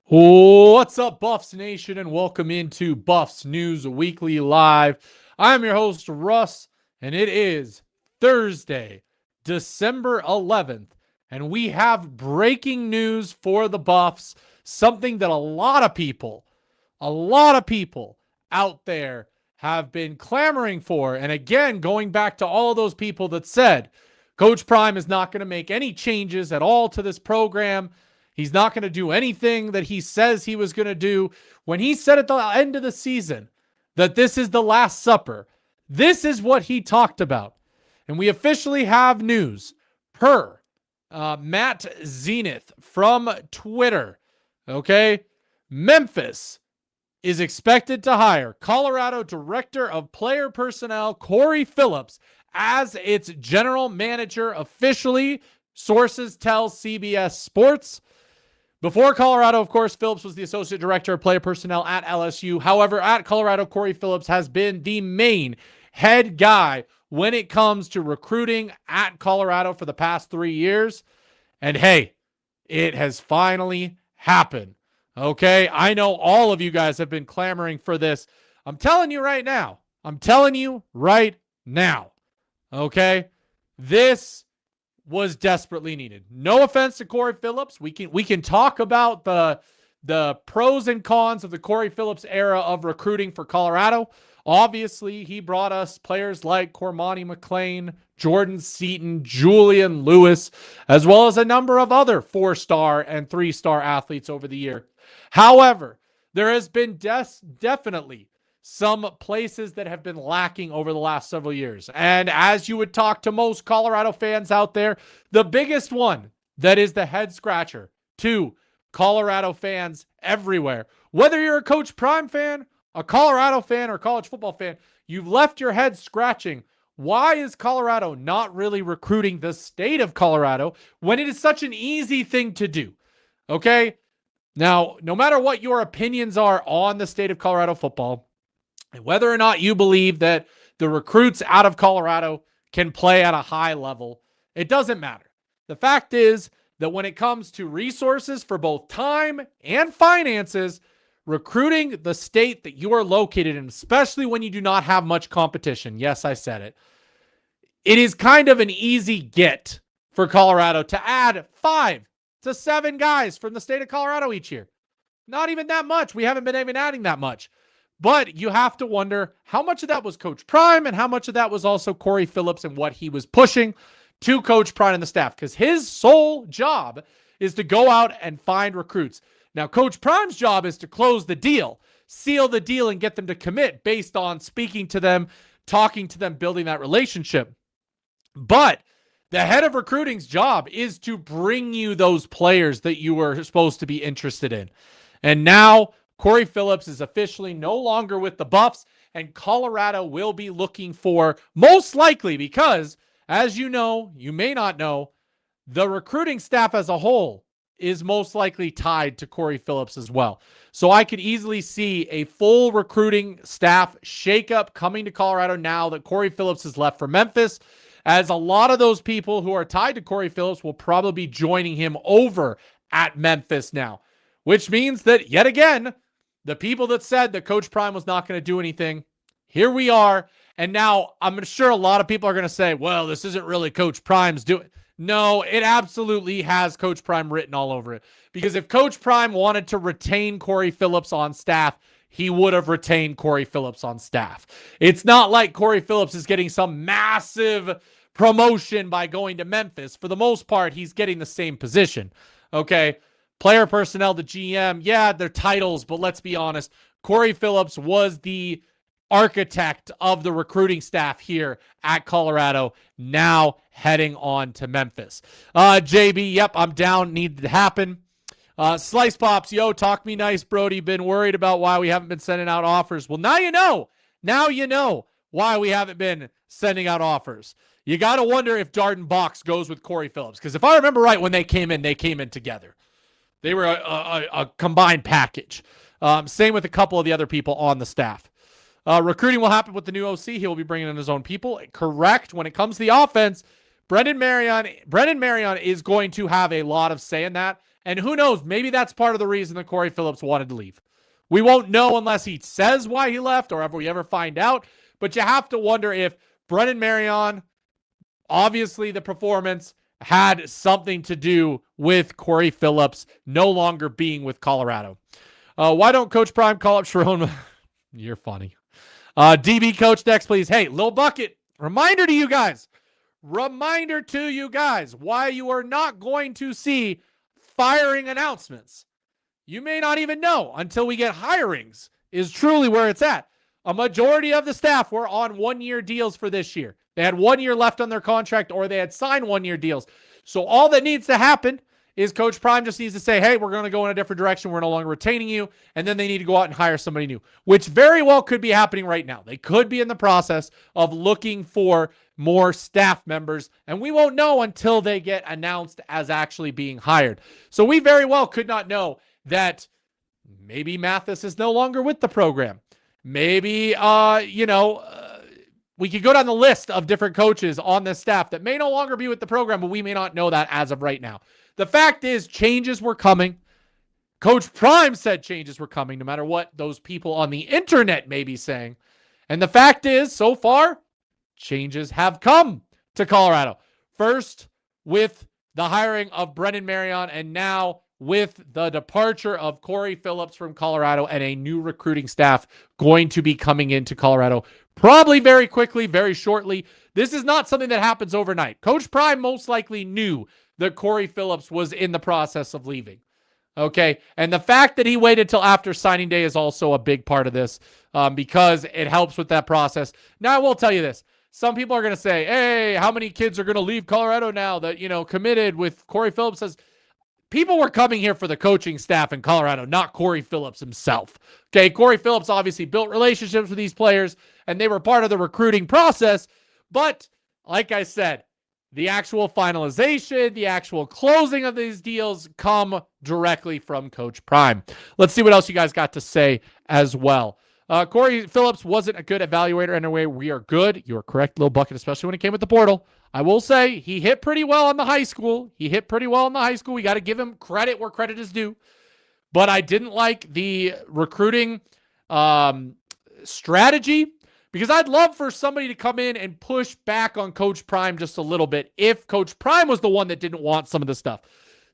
What's up, Buffs Nation, and welcome into Buffs News Weekly Live. I'm your host, Russ, and it is Thursday, December 11th, and we have breaking news for the Buffs, something that a lot of people out there have been clamoring for. And again, going back to all those people that said Coach Prime is not going to make any changes at all to this program. He's not going to do anything that he says he was going to do. When he said at the end of the season that this is the Last Supper, this is what he talked about. And we officially have news per Matt Zenith from Twitter. Okay. Memphis is expected to hire Colorado Director of Player Personnel Corey Phillips as its general manager officially, sources tell CBS Sports. Before Colorado, of course, Phillips was the associate director of player personnel at LSU. However, at Colorado, Corey Phillips has been the main head guy when it comes to recruiting at Colorado for the past 3 years. And hey, it has finally happened. Okay, I know all of you guys have been clamoring for this. I'm telling you right now. Okay, this was desperately needed. No offense to Corey Phillips. We can talk about the pros and cons of the Corey Phillips era of recruiting for Colorado. Obviously, he brought us players like Cormani McClain, Jordan Seaton, Julian Lewis, as well as a number of other 4-star and 3-star athletes over the year. However, there has been definitely some places that have been lacking over the last several years. And as you would talk to most Colorado fans out there, the biggest one that is the head scratcher to Colorado fans everywhere, whether you're a Coach Prime fan, a Colorado fan, or college football fan, you've left your head scratching. Why is Colorado not really recruiting the state of Colorado when it is such an easy thing to do? Okay? Now, no matter what your opinions are on the state of Colorado football, and whether or not you believe that the recruits out of Colorado can play at a high level, it doesn't matter. The fact is that when it comes to resources for both time and finances, recruiting the state that you are located in, especially when you do not have much competition, yes, I said it, it is kind of an easy get for Colorado to add 5 to 7 guys from the state of Colorado each year. Not even that much. We haven't been even adding that much. But you have to wonder how much of that was Coach Prime and how much of that was also Corey Phillips and what he was pushing to Coach Prime and the staff, because his sole job is to go out and find recruits. Now, Coach Prime's job is to close the deal, seal the deal, and get them to commit based on speaking to them, talking to them, building that relationship. But the head of recruiting's job is to bring you those players that you were supposed to be interested in. And now Corey Phillips is officially no longer with the Buffs, and Colorado will be looking for, most likely, because, as you know, you may not know, the recruiting staff as a whole is most likely tied to Corey Phillips as well. So I could easily see a full recruiting staff shakeup coming to Colorado now that Corey Phillips has left for Memphis, as a lot of those people who are tied to Corey Phillips will probably be joining him over at Memphis now, which means that, yet again, the people that said that Coach Prime was not going to do anything, here we are. And now I'm sure a lot of people are going to say, well, this isn't really Coach Prime's doing. No, it absolutely has Coach Prime written all over it. Because if Coach Prime wanted to retain Corey Phillips on staff, he would have retained Corey Phillips on staff. It's not like Corey Phillips is getting some massive promotion by going to Memphis. For the most part, he's getting the same position. Okay? Player personnel, the GM, yeah, they're titles, but let's be honest. Corey Phillips was the architect of the recruiting staff here at Colorado, now heading on to Memphis. JB, yep, I'm down. Needed to happen. Slice Pops, yo, talk me nice, Brody. Been worried about why we haven't been sending out offers. Well, now you know. Now you know why we haven't been sending out offers. You got to wonder if Darden Box goes with Corey Phillips. Because if I remember right, when they came in together. They were a combined package. Same with a couple of the other people on the staff. Recruiting will happen with the new OC. He will be bringing in his own people. Correct. When it comes to the offense, Brendan Marion is going to have a lot of say in that. And who knows, maybe that's part of the reason that Corey Phillips wanted to leave. We won't know unless he says why he left or if we ever find out. But you have to wonder if Brennan Marion, obviously the performance, had something to do with Corey Phillips no longer being with Colorado. Why don't Coach Prime call up Sharon? You're funny. DB coach next, please. Hey, Lil Bucket, reminder to you guys why you are not going to see firing announcements. You may not even know until we get hirings is truly where it's at. A majority of the staff were on one-year deals for this year. They had 1 year left on their contract or they had signed 1 year deals. So all that needs to happen is Coach Prime just needs to say, hey, we're going to go in a different direction. We're no longer retaining you. And then they need to go out and hire somebody new, which very well could be happening right now. They could be in the process of looking for more staff members, and we won't know until they get announced as actually being hired. So we very well could not know that maybe Mathis is no longer with the program. Maybe, we could go down the list of different coaches on this staff that may no longer be with the program, but we may not know that as of right now. The fact is, changes were coming. Coach Prime said changes were coming, no matter what those people on the internet may be saying. And the fact is, so far, changes have come to Colorado. First, with the hiring of Brennan Marion, and now with the departure of Corey Phillips from Colorado and a new recruiting staff going to be coming into Colorado probably very quickly, very shortly. This is not something that happens overnight. Coach Prime most likely knew that Corey Phillips was in the process of leaving. Okay. And the fact that he waited till after signing day is also a big part of this because it helps with that process. Now, I will tell you this. Some people are going to say, hey, how many kids are going to leave Colorado now that, committed with Corey Phillips? Says people were coming here for the coaching staff in Colorado, not Corey Phillips himself. Okay. Corey Phillips obviously built relationships with these players and they were part of the recruiting process. But like I said, the actual finalization, the actual closing of these deals come directly from Coach Prime. Let's see what else you guys got to say as well. Corey Phillips wasn't a good evaluator anyway. We are good. You're correct, Lil Bucket, especially when it came with the portal. I will say he hit pretty well on the high school. We got to give him credit where credit is due. But I didn't like the recruiting strategy, because I'd love for somebody to come in and push back on Coach Prime just a little bit if Coach Prime was the one that didn't want some of the stuff.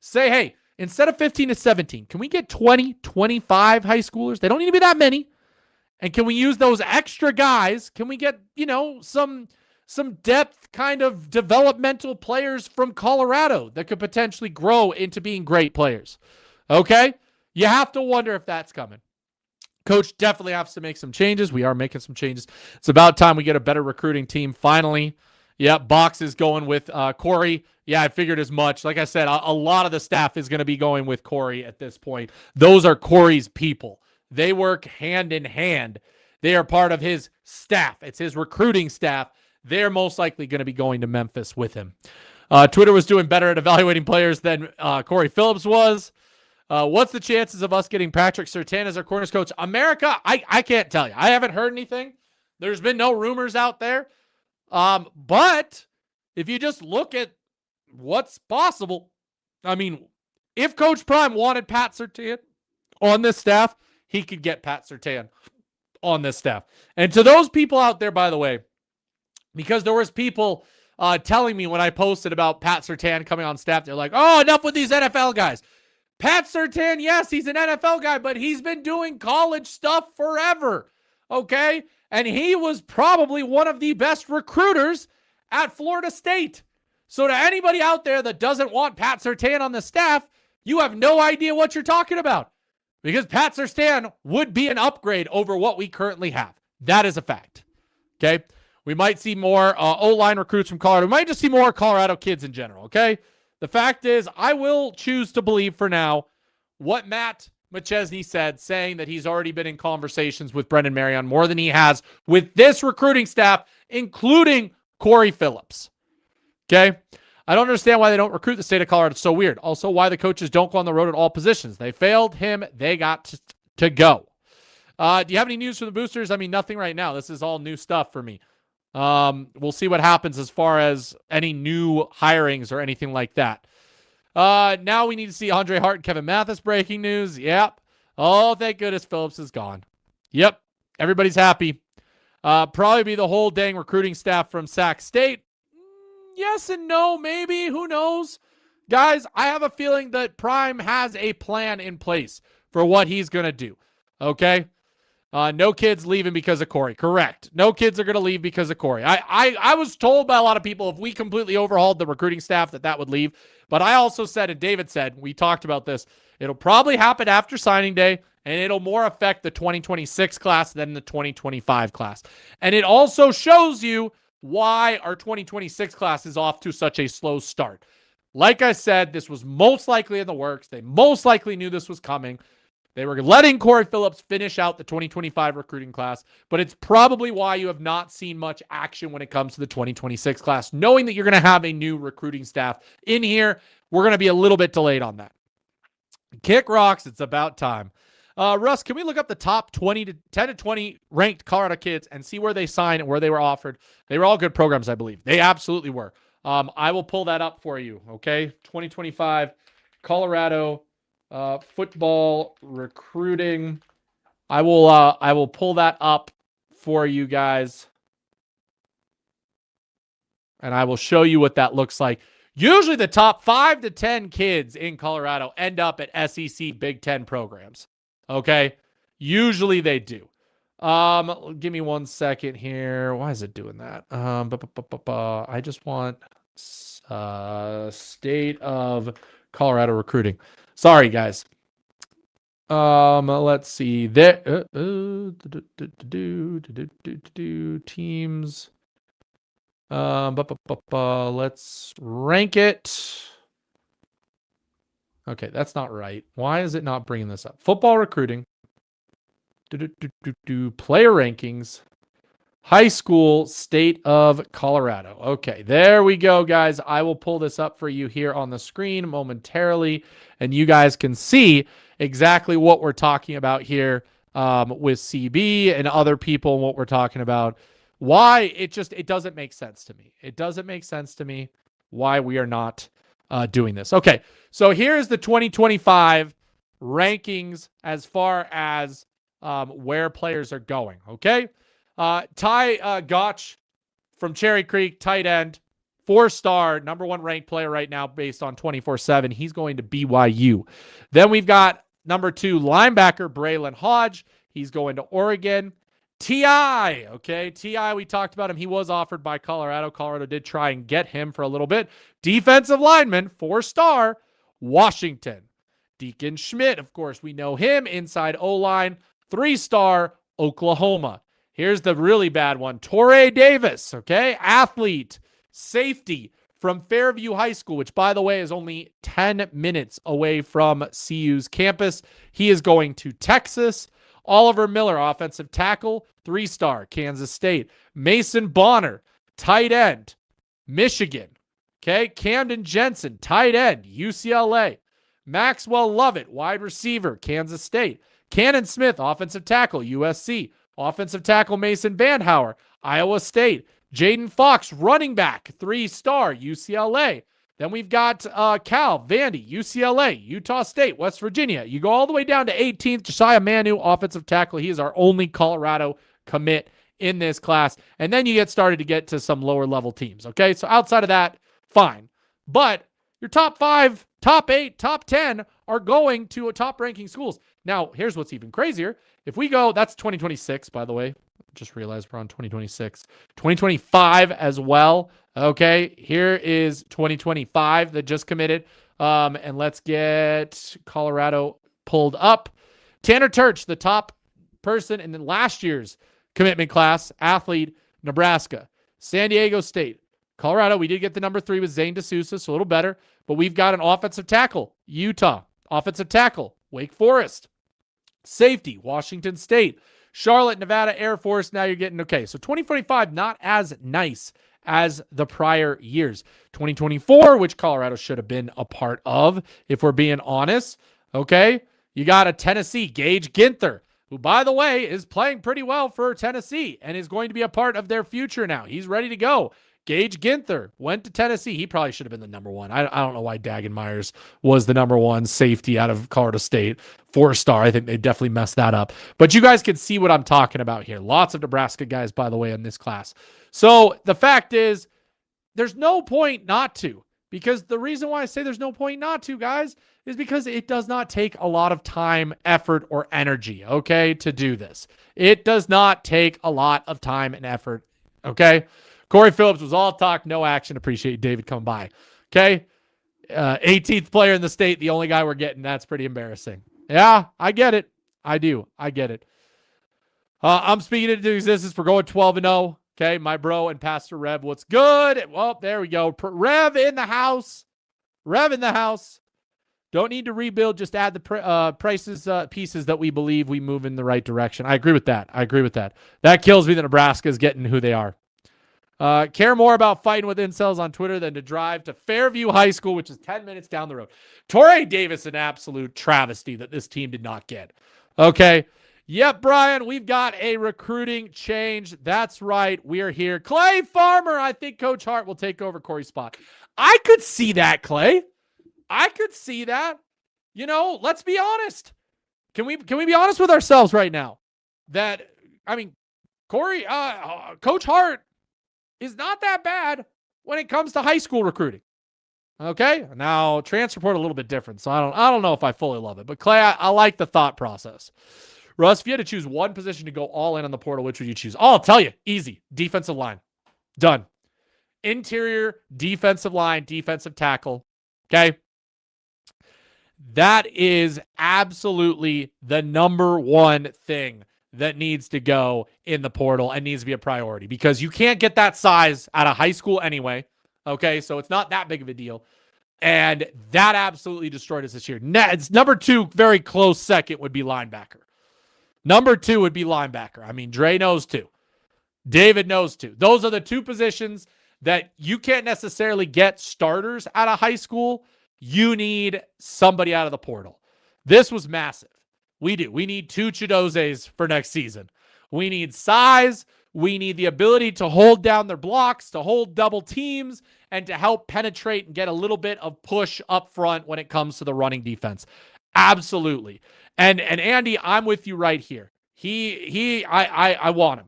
Say, hey, instead of 15 to 17, can we get 20, 25 high schoolers? They don't need to be that many. And can we use those extra guys? Can we get, some depth kind of developmental players from Colorado that could potentially grow into being great players? Okay? You have to wonder if that's coming. Coach definitely has to make some changes. We are making some changes. It's about time we get a better recruiting team finally. Yeah, Box is going with Corey. Yeah, I figured as much. Like I said, a lot of the staff is going to be going with Corey at this point. Those are Corey's people. They work hand in hand. They are part of his staff. It's his recruiting staff. They're most likely going to be going to Memphis with him. Twitter was doing better at evaluating players than Corey Phillips was. What's the chances of us getting Patrick Surtain as our corners coach? America, I can't tell you. I haven't heard anything. There's been no rumors out there. But if you just look at what's possible, I mean, if Coach Prime wanted Pat Surtain on this staff, he could get Pat Surtain on this staff. And to those people out there, by the way, because there was people telling me when I posted about Pat Surtain coming on staff, they're like, oh, enough with these NFL guys. Pat Surtain, yes, he's an NFL guy, but he's been doing college stuff forever, okay? And he was probably one of the best recruiters at Florida State. So to anybody out there that doesn't want Pat Surtain on the staff, you have no idea what you're talking about, because Pat Surtain would be an upgrade over what we currently have. That is a fact, okay? We might see more O-line recruits from Colorado. We might just see more Colorado kids in general, okay? The fact is, I will choose to believe for now what Matt McChesney said, saying that he's already been in conversations with Brennan Marion more than he has with this recruiting staff, including Corey Phillips. Okay? I don't understand why they don't recruit the state of Colorado. It's so weird. Also, why the coaches don't go on the road at all positions. They failed him. They got to go. Do you have any news for the boosters? I mean, nothing right now. This is all new stuff for me. We'll see what happens as far as any new hirings or anything like that. Now we need to see Andre Hart and Kevin Mathis breaking news. Yep. Oh, thank goodness Phillips is gone. Yep. Everybody's happy. Probably be the whole dang recruiting staff from Sac State. Yes and no, maybe. Who knows? Guys, I have a feeling that Prime has a plan in place for what he's going to do. Okay? No kids leaving because of Corey. Correct. No kids are going to leave because of Corey. I was told by a lot of people if we completely overhauled the recruiting staff that would leave. But I also said, and David said, we talked about this, it'll probably happen after signing day, and it'll more affect the 2026 class than the 2025 class. And it also shows you why our 2026 class is off to such a slow start. Like I said, this was most likely in the works. They most likely knew this was coming. They were letting Corey Phillips finish out the 2025 recruiting class, but it's probably why you have not seen much action when it comes to the 2026 class, knowing that you're going to have a new recruiting staff in here. We're going to be a little bit delayed on that. Kick rocks. It's about time. Russ, can we look up the top 10 to 20 ranked Colorado kids and see where they signed and where they were offered? They were all good programs, I believe. They absolutely were. I will pull that up for you, okay? 2025 Colorado football recruiting. I will pull that up for you guys, and I will show you what that looks like. Usually the top 5 to 10 kids in Colorado end up at SEC Big Ten programs. Okay? Usually they do. Give me 1 second here. Why is it doing that? I just want state of Colorado recruiting. Sorry, guys. Let's see. There teams. Let's rank it. Okay, that's not right. Why is it not bringing this up? Football recruiting. Player rankings. High school, state of Colorado. Okay, there we go, guys. I will pull this up for you here on the screen momentarily, and you guys can see exactly what we're talking about here with CB and other people and what we're talking about. Why it doesn't make sense to me. It doesn't make sense to me why we are not doing this. Okay, so here's the 2025 rankings as far as where players are going, okay? Ty Gotch from Cherry Creek, tight end, 4-star, number 1 ranked player right now based on 24/7. He's going to BYU. Then we've got number 2 linebacker, Braylon Hodge. He's going to Oregon. T.I., okay? T.I., we talked about him. He was offered by Colorado. Colorado did try and get him for a little bit. Defensive lineman, 4-star, Washington. Deacon Schmidt, of course, we know him. Inside O-line, 3-star, Oklahoma. Here's the really bad one. Torrey Davis, okay? Athlete, safety from Fairview High School, which, by the way, is only 10 minutes away from CU's campus. He is going to Texas. Oliver Miller, offensive tackle, 3-star, Kansas State. Mason Bonner, tight end, Michigan. Okay? Camden Jensen, tight end, UCLA. Maxwell Lovett, wide receiver, Kansas State. Cannon Smith, offensive tackle, USC. Offensive tackle Mason Bandhauer, Iowa State. Jaden Fox, running back, 3-star, UCLA. Then we've got Cal Vandy, UCLA, Utah State, West Virginia. You go all the way down to 18th, Josiah Manu, offensive tackle. He is our only Colorado commit in this class. And then you get started to get to some lower level teams, okay? So outside of that, fine. But your top 5, top 8, top 10 are going to top ranking schools. Now, here's what's even crazier. If we go, that's 2026, by the way. Just realized we're on 2026. 2025 as well. Okay, here is 2025 that just committed. And let's get Colorado pulled up. Tanner Turch, the top person in the last year's commitment class, athlete, Nebraska. San Diego State. Colorado, we did get the number 3 with Zane D'Souza, so a little better. But we've got an offensive tackle, Utah. Offensive tackle, Wake Forest. Safety, Washington State. Charlotte, Nevada Air Force. Now you're getting, okay, so 2025, not as nice as the prior years. 2024, which Colorado should have been a part of, if we're being honest. Okay, you got a Tennessee, Gage Ginther, who, by the way, is playing pretty well for Tennessee and is going to be a part of their future now. He's ready to go. Gage Ginther went to Tennessee. He probably should have been the number one. I don't know why Dagan Myers was the number one safety out of Colorado State. 4-star. I think they definitely messed that up. But you guys can see what I'm talking about here. Lots of Nebraska guys, by the way, in this class. So the fact is, there's no point not to. Because the reason why I say there's no point not to, guys, is because it does not take a lot of time, effort, or energy, okay, to do this. It does not take a lot of time and effort, okay? Corey Phillips was all talk, no action. Appreciate David coming by, okay? 18th player in the state, the only guy we're getting. That's pretty embarrassing. Yeah, I get it. I do. I get it. I'm speaking into existence. We're going 12-0. Okay, my bro and Pastor Rev, what's good? Well, there we go. Rev in the house. Rev in the house. Don't need to rebuild. Just add the pieces that we believe we move in the right direction. I agree with that. That kills me that Nebraska is getting who they are. Care more about fighting with incels on Twitter than to drive to Fairview High School, which is 10 minutes down the road. Torrey Davis, an absolute travesty that this team did not get. Okay. Yep, Brian, we've got a recruiting change. That's right. We are here. Clay Farmer, I think Coach Hart will take over Corey's spot. I could see that, Clay. I could see that. You know, let's be honest. Can we be honest with ourselves right now? That, I mean, Corey, Coach Hart is not that bad when it comes to high school recruiting. Okay? Now, transfer portal a little bit different, so I don't know if I fully love it. But Clay, I like the thought process. Russ, if you had to choose one position to go all in on the portal, which would you choose? Oh, I'll tell you. Easy. Defensive line. Done. Interior, defensive line, defensive tackle. Okay? That is absolutely the number one thing that needs to go in the portal and needs to be a priority because you can't get that size out of high school anyway. Okay? So it's not that big of a deal. And that absolutely destroyed us this year. It's number two, very close second would be linebacker. Number two would be linebacker. I mean, Dre knows too. David knows too. Those are the two positions that you can't necessarily get starters out of high school. You need somebody out of the portal. This was massive. We do. We need 2 Chidozes for next season. We need size. We need the ability to hold down their blocks, to hold double teams, and to help penetrate and get a little bit of push up front when it comes to the running defense. Absolutely. And Andy, I'm with you right here. I want him.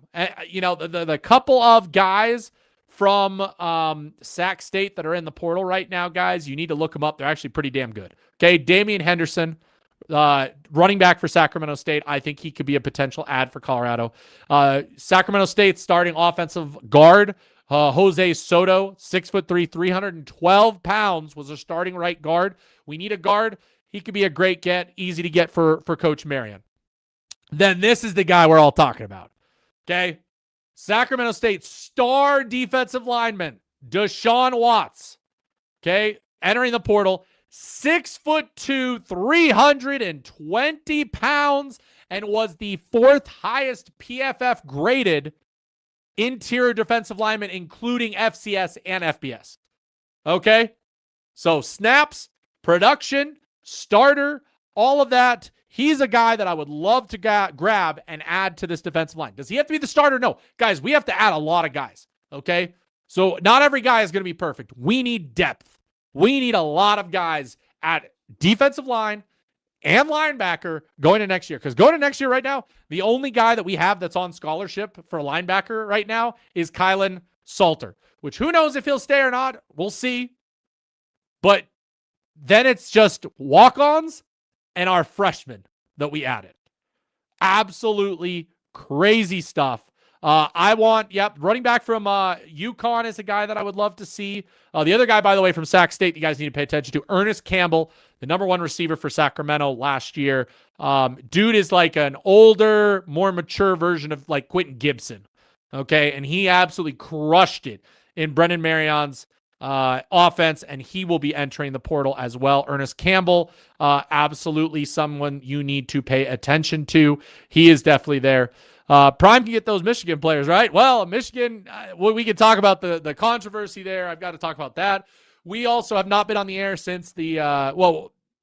You know, the couple of guys from Sac State that are in the portal right now, guys, you need to look them up. They're actually pretty damn good. Okay, Damian Henderson, running back for Sacramento State. I think he could be a potential add for Colorado. Sacramento State starting offensive guard, Jose Soto, 6'3", 312 pounds, was a starting right guard. We need a guard. He could be a great get, easy to get for Coach Marion. Then this is the guy we're all talking about. Okay? Sacramento State star defensive lineman, Deshaun Watts. Okay? Entering the portal, 6'2", 320 pounds, and was the 4th highest PFF graded interior defensive lineman, including FCS and FBS. Okay? So snaps, production, starter, all of that. He's a guy that I would love to grab and add to this defensive line. Does he have to be the starter? No. Guys, we have to add a lot of guys, okay? So not every guy is going to be perfect. We need depth. We need a lot of guys at defensive line and linebacker going to next year. Because going to next year right now, the only guy that we have that's on scholarship for linebacker right now is Kylan Salter, which who knows if he'll stay or not. We'll see. But then it's just walk-ons and our freshmen that we added. Absolutely crazy stuff. Running back from UConn is a guy that I would love to see. The other guy, by the way, from Sac State, you guys need to pay attention to, Ernest Campbell, the number 1 receiver for Sacramento last year. Dude is like an older, more mature version of like Quentin Gibson. Okay, and he absolutely crushed it in Brendan Marion's offense, and he will be entering the portal as well. Ernest Campbell, absolutely someone you need to pay attention to. He is definitely there. Prime can get those Michigan players, right? Well, Michigan, we can talk about the controversy there. I've got to talk about that. We also have not been on the air since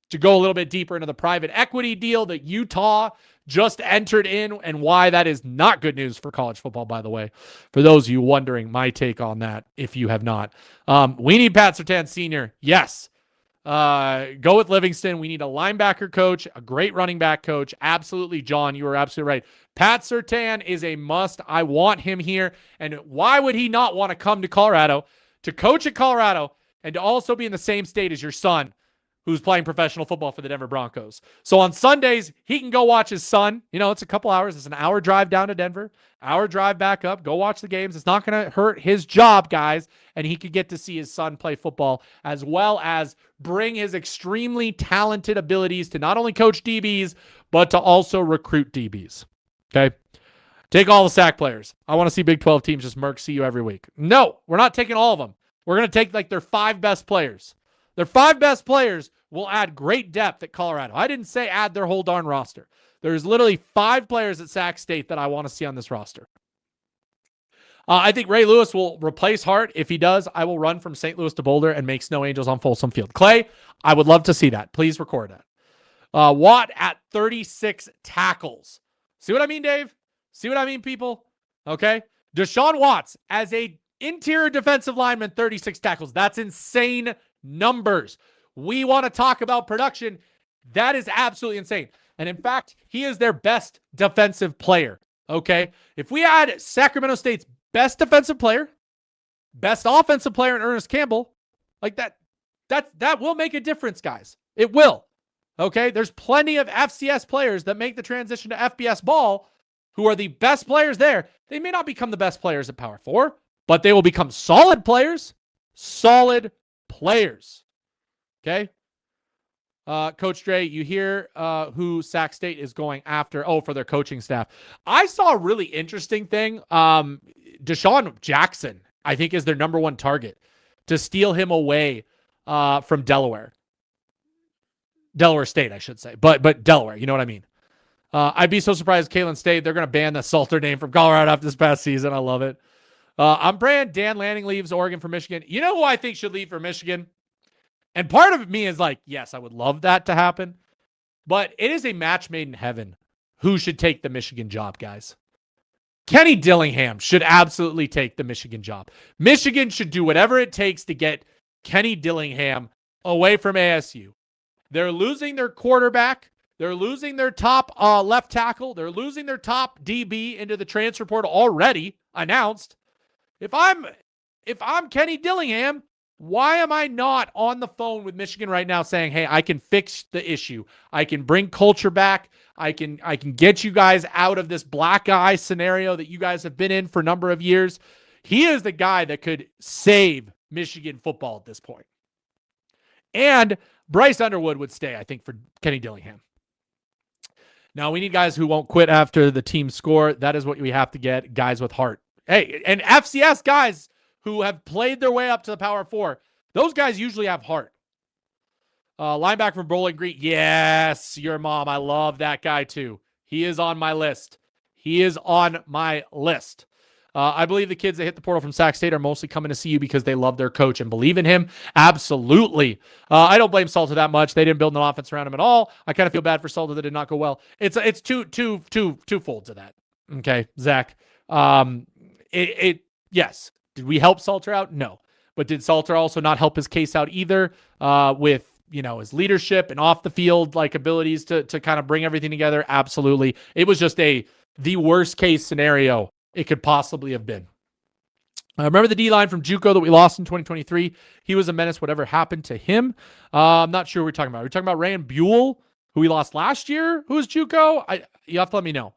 to go a little bit deeper into the private equity deal that Utah just entered in and why that is not good news for college football, by the way. For those of you wondering, my take on that, if you have not. We need Pat Surtain Sr. Yes. Go with Livingston. We need a linebacker coach, a great running back coach. Absolutely, John, you were absolutely right. Pat Surtain is a must. I want him here. And why would he not want to come to Colorado, to coach at Colorado, and to also be in the same state as your son, who's playing professional football for the Denver Broncos? So on Sundays, he can go watch his son. You know, it's a couple hours. It's an hour drive down to Denver, hour drive back up, go watch the games. It's not going to hurt his job, guys. And he could get to see his son play football, as well as bring his extremely talented abilities to not only coach DBs, but to also recruit DBs. Okay? Take all the sack players. I want to see Big 12 teams just murk CU every week. No, we're not taking all of them. We're going to take like their 5 best players. Their 5 best players will add great depth at Colorado. I didn't say add their whole darn roster. There's literally 5 players at Sac State that I want to see on this roster. I think Ray Lewis will replace Hart. If he does, I will run from St. Louis to Boulder and make Snow Angels on Folsom Field. Clay, I would love to see that. Please record that. Watt at 36 tackles. See what I mean, Dave? See what I mean, people? Okay. Deshaun Watts as a interior defensive lineman, 36 tackles. That's insane numbers. We want to talk about production. That is absolutely insane. And in fact, he is their best defensive player. Okay. If we add Sacramento State's best defensive player, best offensive player in Ernest Campbell, like that will make a difference, guys. It will. Okay. There's plenty of FCS players that make the transition to FBS ball who are the best players there. They may not become the best players at Power 4, but they will become solid players. Solid players. Okay. Coach Dre, you hear who Sac State is going after? Oh, for their coaching staff. I saw a really interesting thing. Deshaun Jackson, I think, is their number 1 target to steal him away from Delaware. Delaware State, I should say. But Delaware, you know what I mean? I'd be so surprised Kalen State, they're going to ban the Salter name from Colorado after this past season. I love it. I'm praying Dan Lanning leaves Oregon for Michigan. You know who I think should leave for Michigan? And part of me is like, yes, I would love that to happen. But it is a match made in heaven who should take the Michigan job, guys. Kenny Dillingham should absolutely take the Michigan job. Michigan should do whatever it takes to get Kenny Dillingham away from ASU. They're losing their quarterback. They're losing their top left tackle. They're losing their top DB into the transfer portal already announced. If I'm Kenny Dillingham, why am I not on the phone with Michigan right now saying, hey, I can fix the issue. I can bring culture back. I can get you guys out of this black eye scenario that you guys have been in for a number of years. He is the guy that could save Michigan football at this point. And Bryce Underwood would stay, I think, for Kenny Dillingham. Now, we need guys who won't quit after the team score. That is what we have to get, guys with heart. Hey, and FCS guys who have played their way up to the Power 4, those guys usually have heart. Linebacker from Bowling Green. Yes, your mom. I love that guy too. He is on my list. I believe the kids that hit the portal from Sac State are mostly coming to see you because they love their coach and believe in him. Absolutely. I don't blame Salter that much. They didn't build an offense around him at all. I kind of feel bad for Salter that did not go well. It's two folds of that. Okay, Zach. Yes. Did we help Salter out? No. But did Salter also not help his case out either with, his leadership and off the field abilities to kind of bring everything together? Absolutely. It was just the worst case scenario it could possibly have been. Remember the D-line from JUCO that we lost in 2023? He was a menace, whatever happened to him. I'm not sure what we're talking about. Are we talking about Ryan Buell, who we lost last year, who's JUCO? You have to let me know.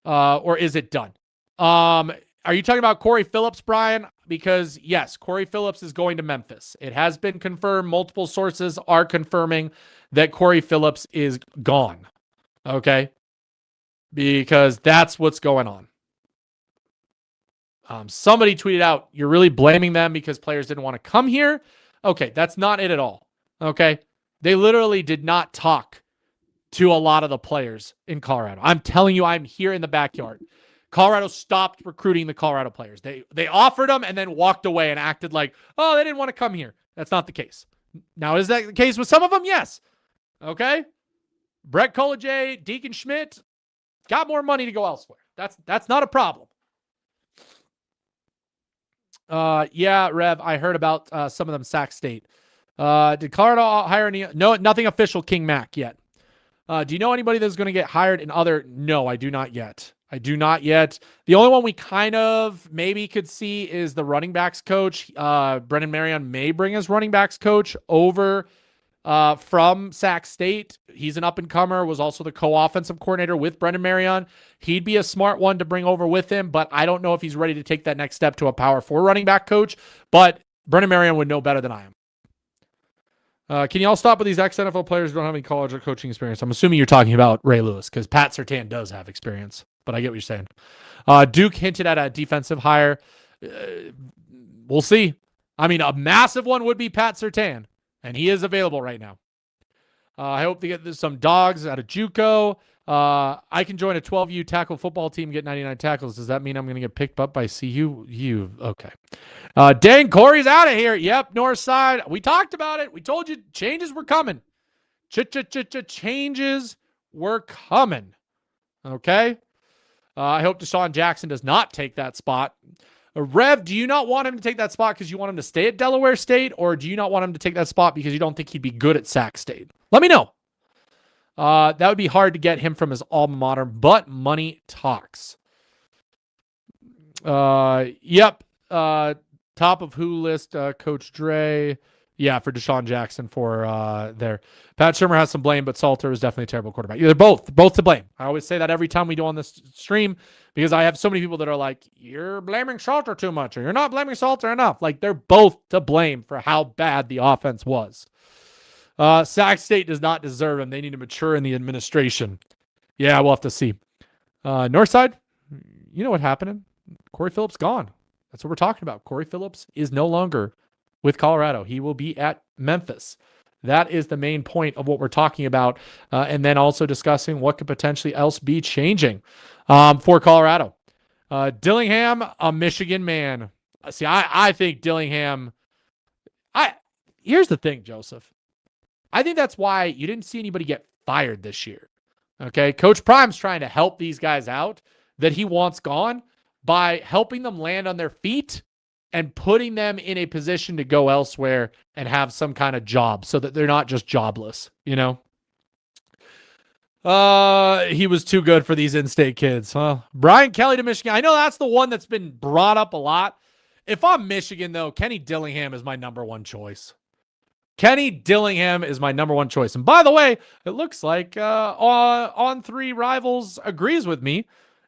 Or is it done? Are you talking about Corey Phillips, Brian? Because, yes, Corey Phillips is going to Memphis. It has been confirmed. Multiple sources are confirming that Corey Phillips is gone. Okay? Because that's what's going on. Somebody tweeted out, you're really blaming them because players didn't want to come here? Okay, that's not it at all. Okay? They literally did not talk to a lot of the players in Colorado. I'm telling you, I'm here in the backyard. Colorado stopped recruiting the Colorado players. They offered them and then walked away and acted like, oh, they didn't want to come here. That's not the case. Now, is that the case with some of them? Yes. Okay? Brett Kolajay, Deacon Schmidt got more money to go elsewhere. That's not a problem. Yeah, Rev, I heard about some of them Sac State. Did Colorado hire any? No, nothing official King Mac yet. Do you know anybody that's going to get hired in other? No, I do not yet. I do not yet. The only one we kind of maybe could see is the running backs coach. Brendan Marion may bring his running backs coach over from Sac State. He's an up-and-comer, was also the co-offensive coordinator with Brendan Marion. He'd be a smart one to bring over with him, but I don't know if he's ready to take that next step to a Power 4 running back coach, but Brendan Marion would know better than I am. Can you all stop with these ex-NFL players who don't have any college or coaching experience? I'm assuming you're talking about Ray Lewis, because Pat Surtain does have experience, but I get what you're saying. Duke hinted at a defensive hire. We'll see. I mean, a massive one would be Pat Surtain, and he is available right now. I hope to get some dogs out of JUCO. I can join a 12U tackle football team, get 99 tackles. Does that mean I'm going to get picked up by CU? Okay. Dang, Corey's out of here. Yep, north side. We talked about it. We told you changes were coming. Changes were coming. Okay. I hope Deshaun Jackson does not take that spot. Rev, do you not want him to take that spot because you want him to stay at Delaware State, or do you not want him to take that spot because you don't think he'd be good at Sac State? Let me know. That would be hard to get him from his alma mater, but money talks. Yep. Top of who list, Coach Dre. Yeah, for Deshaun Jackson for there. Pat Shurmur has some blame, but Salter is definitely a terrible quarterback. They're both to blame. I always say that every time we do on this stream because I have so many people that are like, you're blaming Salter too much, or you're not blaming Salter enough. Like, they're both to blame for how bad the offense was. Sac State does not deserve him. They need to mature in the administration. Yeah, we'll have to see. Northside, you know what happened? Corey Phillips gone. That's what we're talking about. Corey Phillips is no longer with Colorado. He will be at Memphis. That is the main point of what we're talking about. And then also discussing what could potentially else be changing for Colorado. Dillingham, a Michigan man. See, I think Dillingham, here's the thing, Joseph. I think that's why you didn't see anybody get fired this year. Okay. Coach Prime's trying to help these guys out that he wants gone by helping them land on their feet and putting them in a position to go elsewhere and have some kind of job so that they're not just jobless, you know? He was too good for these in-state kids. Well, Brian Kelly to Michigan. I know that's the one that's been brought up a lot. If I'm Michigan, though, Kenny Dillingham is my number one choice. Kenny Dillingham is my number one choice. And by the way, it looks like On Three Rivals agrees with me.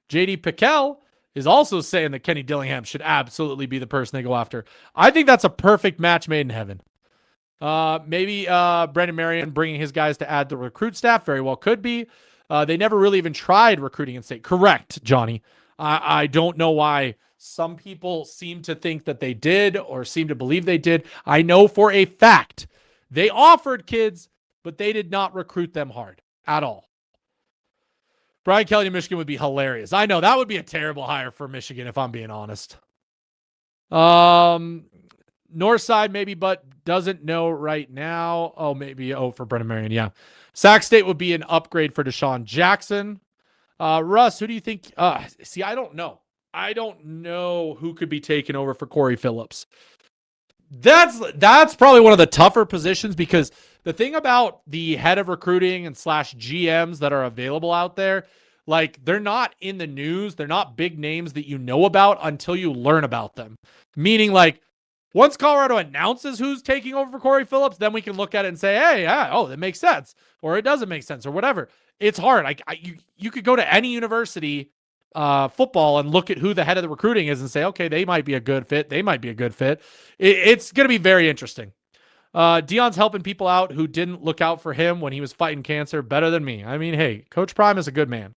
JD Pickell is also saying that Kenny Dillingham should absolutely be the person they go after. I think that's a perfect match made in heaven. Maybe Brendan Marion bringing his guys to add the recruit staff very well could be. They never really even tried recruiting in state. Correct, Johnny. I don't know why some people seem to think that they did or seem to believe they did. I know for a fact they offered kids, but they did not recruit them hard at all. Brian Kelly to Michigan would be hilarious. I know that would be a terrible hire for Michigan, if I'm being honest. Northside maybe, but doesn't know right now. Oh, maybe. Oh, for Brendan Marion. Yeah. Sac State would be an upgrade for Deshaun Jackson. Russ, who do you think? See, I don't know. I don't know who could be taken over for Corey Phillips. That's probably one of the tougher positions because the thing about the head of recruiting and / GMs that are available out there, like, they're not in the news. They're not big names that you know about until you learn about them. Meaning, like, once Colorado announces who's taking over for Corey Phillips, then we can look at it and say, hey, yeah, oh, that makes sense. Or it doesn't make sense or whatever. It's hard. You could go to any university football and look at who the head of the recruiting is and say, okay, they might be a good fit. They might be a good fit. It's going to be very interesting. Deion's helping people out who didn't look out for him when he was fighting cancer better than me. I mean, hey, Coach Prime is a good man.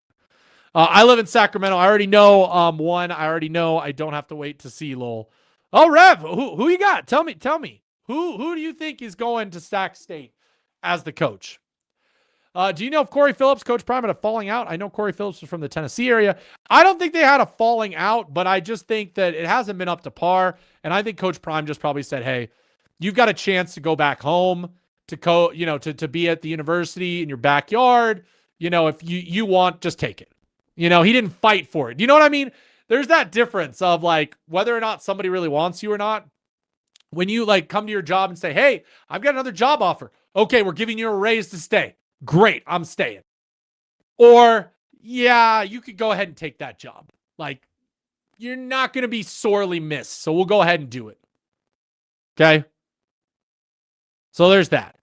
I live in Sacramento. I already know one. I already know I don't have to wait to see Lowell. Oh, Rev, who you got? Tell me. Who do you think is going to Sac State as the coach? Do you know if Corey Phillips, Coach Prime, had a falling out? I know Corey Phillips was from the Tennessee area. I don't think they had a falling out, but I just think that it hasn't been up to par. And I think Coach Prime just probably said, hey, you've got a chance to go back home. to be at the university in your backyard. If you want, just take it. He didn't fight for it. You know what I mean? There's that difference of like whether or not somebody really wants you or not. When you like come to your job and say, "Hey, I've got another job offer." Okay, we're giving you a raise to stay. Great, I'm staying. Or, yeah, you could go ahead and take that job. Like, you're not going to be sorely missed, so we'll go ahead and do it. Okay? So there's that.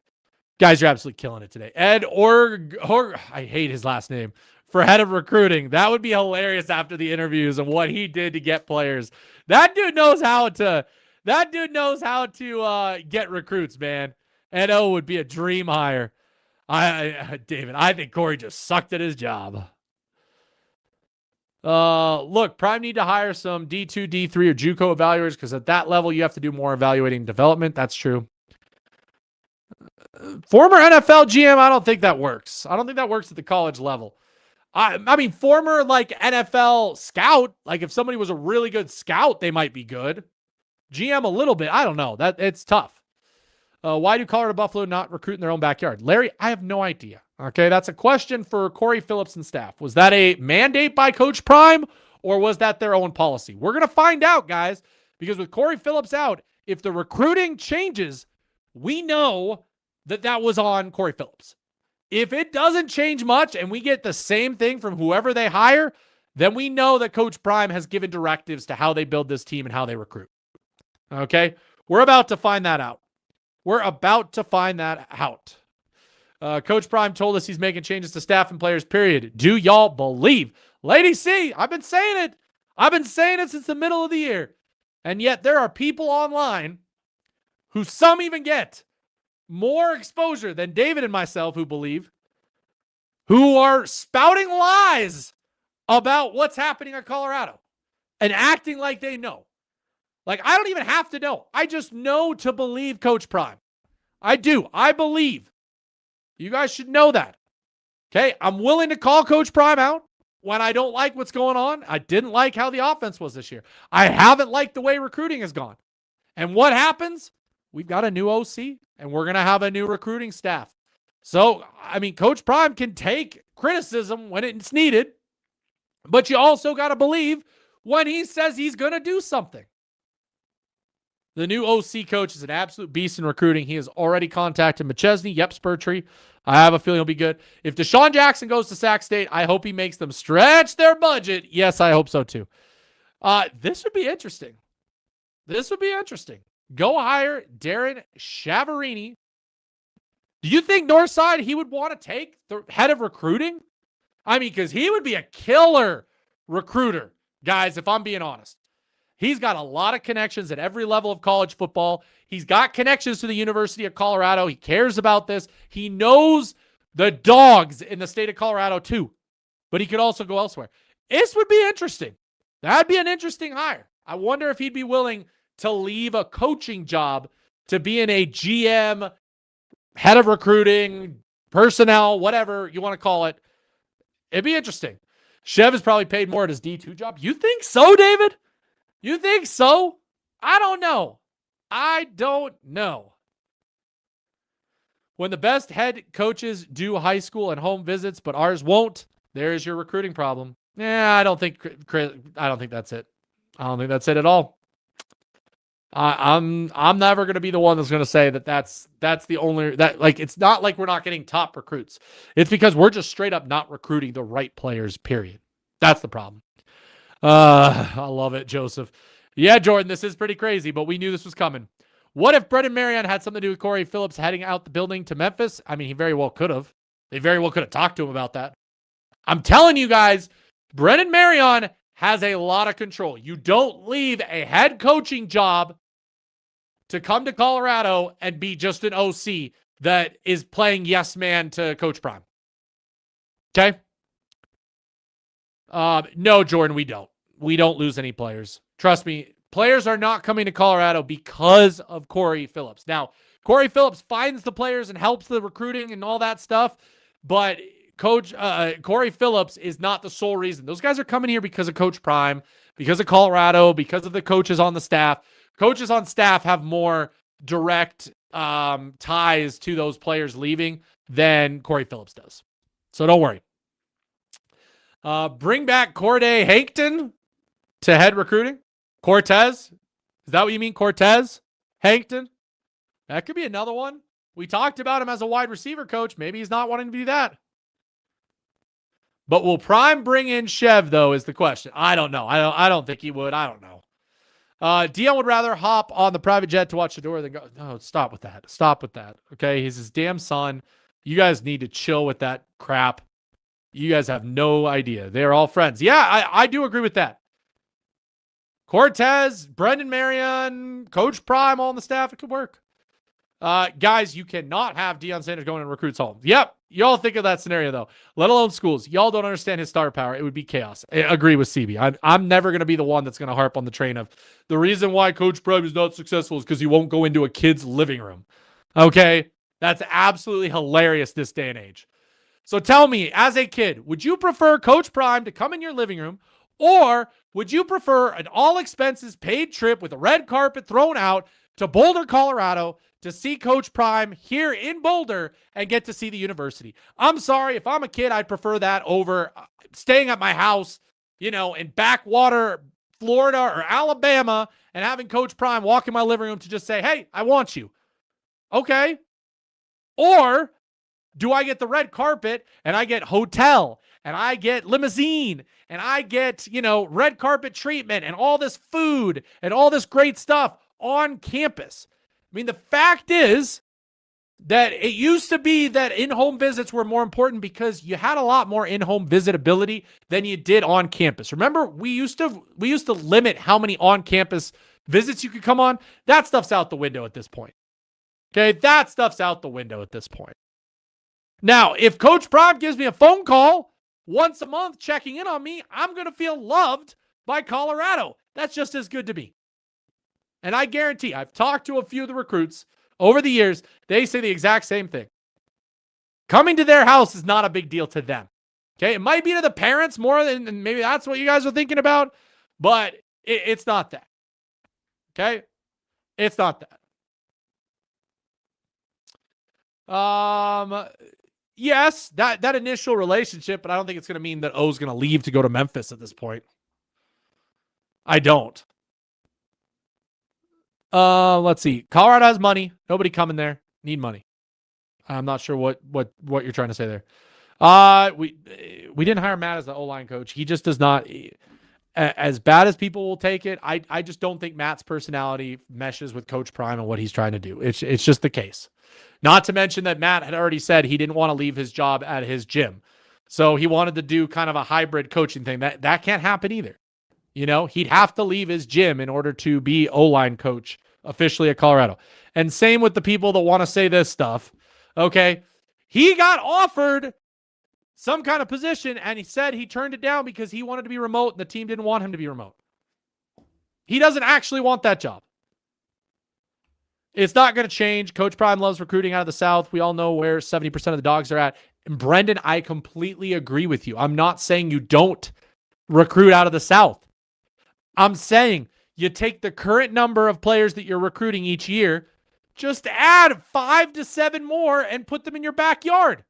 Guys, you're absolutely killing it today. Ed I hate his last name, for head of recruiting. That would be hilarious after the interviews and what he did to get players. That dude knows how to get recruits, man. Ed O would be a dream hire. David, I think Corey just sucked at his job. Look, Prime need to hire some D2, D3, or JUCO evaluators because at that level, you have to do more evaluating development. That's true. Former NFL GM, I don't think that works. I don't think that works at the college level. I mean, former like NFL scout, like if somebody was a really good scout, they might be good. GM a little bit. I don't know. It's tough. Why do Colorado Buffalo not recruit in their own backyard? Larry, I have no idea. Okay, that's a question for Corey Phillips and staff. Was that a mandate by Coach Prime or was that their own policy? We're going to find out, guys, because with Corey Phillips out, if the recruiting changes, we know that was on Corey Phillips. If it doesn't change much and we get the same thing from whoever they hire, then we know that Coach Prime has given directives to how they build this team and how they recruit. Okay, we're about to find that out. Coach Prime told us he's making changes to staff and players, period. Do y'all believe? Lady C, I've been saying it. I've been saying it since the middle of the year. And yet there are people online who some even get more exposure than David and myself who are spouting lies about what's happening in Colorado and acting like they know. Like, I don't even have to know. I just know to believe Coach Prime. I do. I believe. You guys should know that. Okay? I'm willing to call Coach Prime out when I don't like what's going on. I didn't like how the offense was this year. I haven't liked the way recruiting has gone. And what happens? We've got a new OC, and we're going to have a new recruiting staff. So, I mean, Coach Prime can take criticism when it's needed, but you also got to believe when he says he's going to do something. The new OC coach is an absolute beast in recruiting. He has already contacted McChesney, Spurtree. I have a feeling he'll be good. If Deshaun Jackson goes to Sac State, I hope he makes them stretch their budget. Yes, I hope so too. This would be interesting. Go hire Darren Chavarini. Do you think Northside he would want to take the head of recruiting? I mean, because he would be a killer recruiter, guys, if I'm being honest. He's got a lot of connections at every level of college football. He's got connections to the University of Colorado. He cares about this. He knows the dogs in the state of Colorado too, but he could also go elsewhere. This would be interesting. That'd be an interesting hire. I wonder if he'd be willing to leave a coaching job to be in a GM, head of recruiting, personnel, whatever you want to call it. It'd be interesting. Chev is probably paid more at his D2 job. You think so, David? You think so? I don't know. When the best head coaches do high school and home visits, but ours won't, there's your recruiting problem. I don't think that's it. I don't think that's it at all. I'm never going to be the one that's going to say that's the only it's not like we're not getting top recruits. It's because we're just straight up not recruiting the right players, period. That's the problem. I love it, Joseph. Yeah, Jordan, this is pretty crazy, but we knew this was coming. What if Brendan Marion had something to do with Corey Phillips heading out the building to Memphis? I mean, he very well could have. They very well could have talked to him about that. I'm telling you guys, Brendan Marion has a lot of control. You don't leave a head coaching job to come to Colorado and be just an OC that is playing yes man to Coach Prime. Okay? No, Jordan, we don't. We don't lose any players. Trust me, players are not coming to Colorado because of Corey Phillips. Now, Corey Phillips finds the players and helps the recruiting and all that stuff, but Corey Phillips is not the sole reason. Those guys are coming here because of Coach Prime, because of Colorado, because of the coaches on the staff. Coaches on staff have more direct ties to those players leaving than Corey Phillips does. So don't worry. Bring back Corday Hankton to head recruiting. Cortez. Is that what you mean? Cortez Hankton? That could be another one. We talked about him as a wide receiver coach. Maybe he's not wanting to be that. But will Prime bring in Chev, though, is the question. I don't know. I don't think he would. I don't know. Deion would rather hop on the private jet to watch the door than go. No, stop with that. Stop with that. Okay? He's his damn son. You guys need to chill with that crap. You guys have no idea. They're all friends. Yeah, I do agree with that. Cortez, Brendan Marion, Coach Prime, all on the staff. It could work. Guys, you cannot have Deion Sanders going and recruits home. Yep. Y'all think of that scenario, though. Let alone schools. Y'all don't understand his star power. It would be chaos. I agree with CB. I'm never going to be the one that's going to harp on the train of the reason why Coach Prime is not successful is because he won't go into a kid's living room. Okay? That's absolutely hilarious this day and age. So tell me, as a kid, would you prefer Coach Prime to come in your living room, or would you prefer an all-expenses paid trip with a red carpet thrown out to Boulder, Colorado, to see Coach Prime here in Boulder and get to see the university? I'm sorry. If I'm a kid, I'd prefer that over staying at my house, in backwater Florida or Alabama and having Coach Prime walk in my living room to just say, hey, I want you. Okay. Or do I get the red carpet and I get hotel and I get limousine and I get, red carpet treatment and all this food and all this great stuff on campus? I mean, the fact is that it used to be that in-home visits were more important because you had a lot more in-home visitability than you did on campus. Remember, we used to limit how many on-campus visits you could come on. That stuff's out the window at this point. Okay, that stuff's out the window at this point. Now, if Coach Prime gives me a phone call once a month checking in on me, I'm going to feel loved by Colorado. That's just as good to me. And I guarantee, I've talked to a few of the recruits over the years. They say the exact same thing. Coming to their house is not a big deal to them. Okay, it might be to the parents more than maybe that's what you guys are thinking about, but it's not that. Okay, it's not that. Yes, that initial relationship, but I don't think it's going to mean that O's going to leave to go to Memphis at this point. I don't. Let's see. Colorado has money. Nobody coming there. Need money. I'm not sure what you're trying to say there. We didn't hire Matt as the O-line coach. He just does not. As bad as people will take it, I just don't think Matt's personality meshes with Coach Prime and what he's trying to do. It's just the case. Not to mention that Matt had already said he didn't want to leave his job at his gym. So he wanted to do kind of a hybrid coaching thing. That can't happen either. He'd have to leave his gym in order to be O-line coach officially at Colorado. And same with the people that want to say this stuff. Okay. He got offered some kind of position and he said he turned it down because he wanted to be remote and the team didn't want him to be remote. He doesn't actually want that job. It's not going to change. Coach Prime loves recruiting out of the South. We all know where 70% of the dogs are at. And Brendan, I completely agree with you. I'm not saying you don't recruit out of the South. I'm saying you take the current number of players that you're recruiting each year, just add 5 to 7 more and put them in your backyard.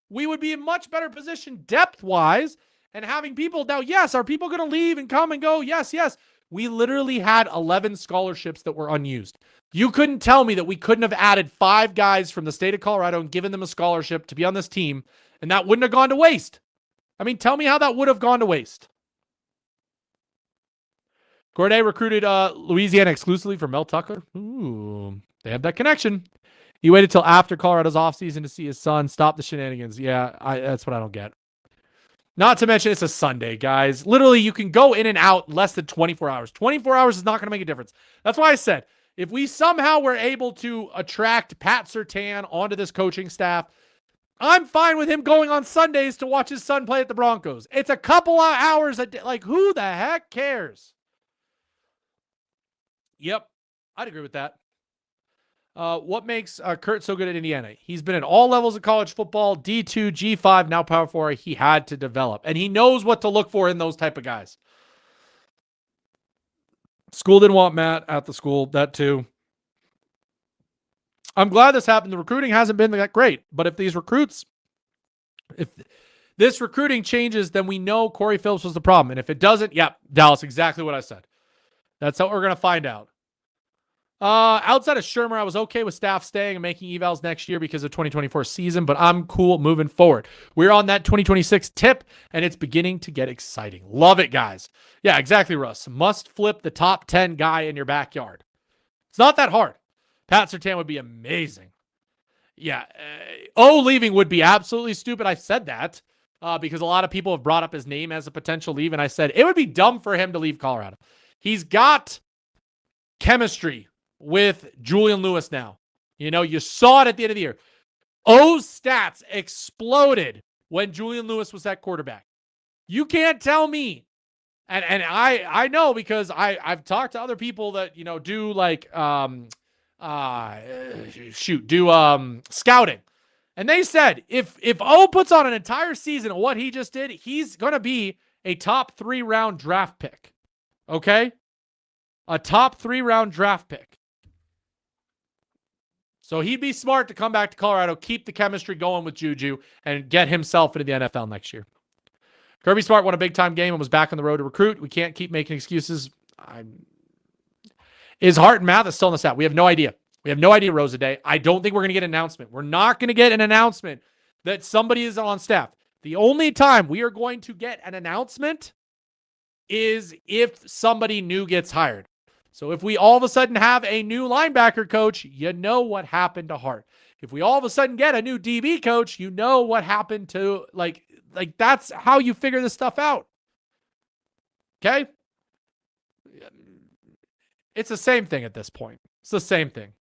We would be in much better position depth-wise and having people. Now, yes, are people going to leave and come and go? Yes. We literally had 11 scholarships that were unused. You couldn't tell me that we couldn't have added 5 guys from the state of Colorado and given them a scholarship to be on this team, and that wouldn't have gone to waste. I mean, tell me how that would have gone to waste. Corday recruited Louisiana exclusively for Mel Tucker. Ooh, they have that connection. He waited till after Colorado's offseason to see his son. Stop the shenanigans. Yeah, that's what I don't get. Not to mention it's a Sunday, guys. Literally, you can go in and out less than 24 hours. 24 hours is not going to make a difference. That's why I said, if we somehow were able to attract Pat Surtain onto this coaching staff, I'm fine with him going on Sundays to watch his son play at the Broncos. It's a couple of hours a day. Like, who the heck cares? Yep, I'd agree with that. What makes Kurt so good at Indiana? He's been at all levels of college football, D2, G5, now Power 4. He had to develop, and he knows what to look for in those type of guys. School didn't want Matt at the school, that too. I'm glad this happened. The recruiting hasn't been that great, but if this recruiting changes, then we know Corey Phillips was the problem. And if it doesn't, Dallas, exactly what I said. That's how we're going to find out. Outside of Shermer, I was okay with staff staying and making evals next year because of 2024 season, but I'm cool moving forward. We're on that 2026 tip, and it's beginning to get exciting. Love it, guys. Yeah, exactly, Russ. Must flip the top 10 guy in your backyard. It's not that hard. Pat Surtain would be amazing. Yeah. Leaving would be absolutely stupid. I said that because a lot of people have brought up his name as a potential leave, and I said it would be dumb for him to leave Colorado. He's got chemistry with Julian Lewis now. You know, you saw it at the end of the year. O's stats exploded when Julian Lewis was at quarterback. You can't tell me. And I know because I've talked to other people that, you know, do like scouting. And they said if O puts on an entire season of what he just did, he's going to be a top 3 round draft pick. Okay? A top 3 round draft pick. So he'd be smart to come back to Colorado, keep the chemistry going with Juju, and get himself into the NFL next year. Kirby Smart won a big-time game and was back on the road to recruit. We can't keep making excuses. Is Hart and Mathis still in the set? We have no idea. We have no idea, Rosaday. I don't think we're going to get an announcement. We're not going to get an announcement that somebody is on staff. The only time we are going to get an announcement is if somebody new gets hired. So if we all of a sudden have a new linebacker coach, you know what happened to Hart. If we all of a sudden get a new DB coach, you know what happened to, like that's how you figure this stuff out. Okay? It's the same thing at this point. It's the same thing.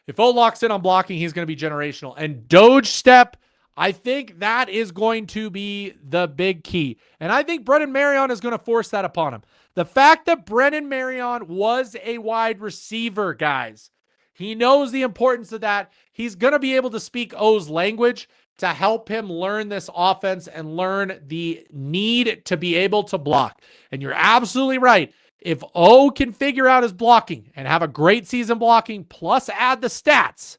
If O locks in on blocking, he's going to be generational. And Doge step, I think that is going to be the big key. And I think Brennan Marion is going to force that upon him. The fact that Brennan Marion was a wide receiver, guys, he knows the importance of that. He's going to be able to speak O's language to help him learn this offense and learn the need to be able to block. And you're absolutely right. If O can figure out his blocking and have a great season blocking, plus add the stats,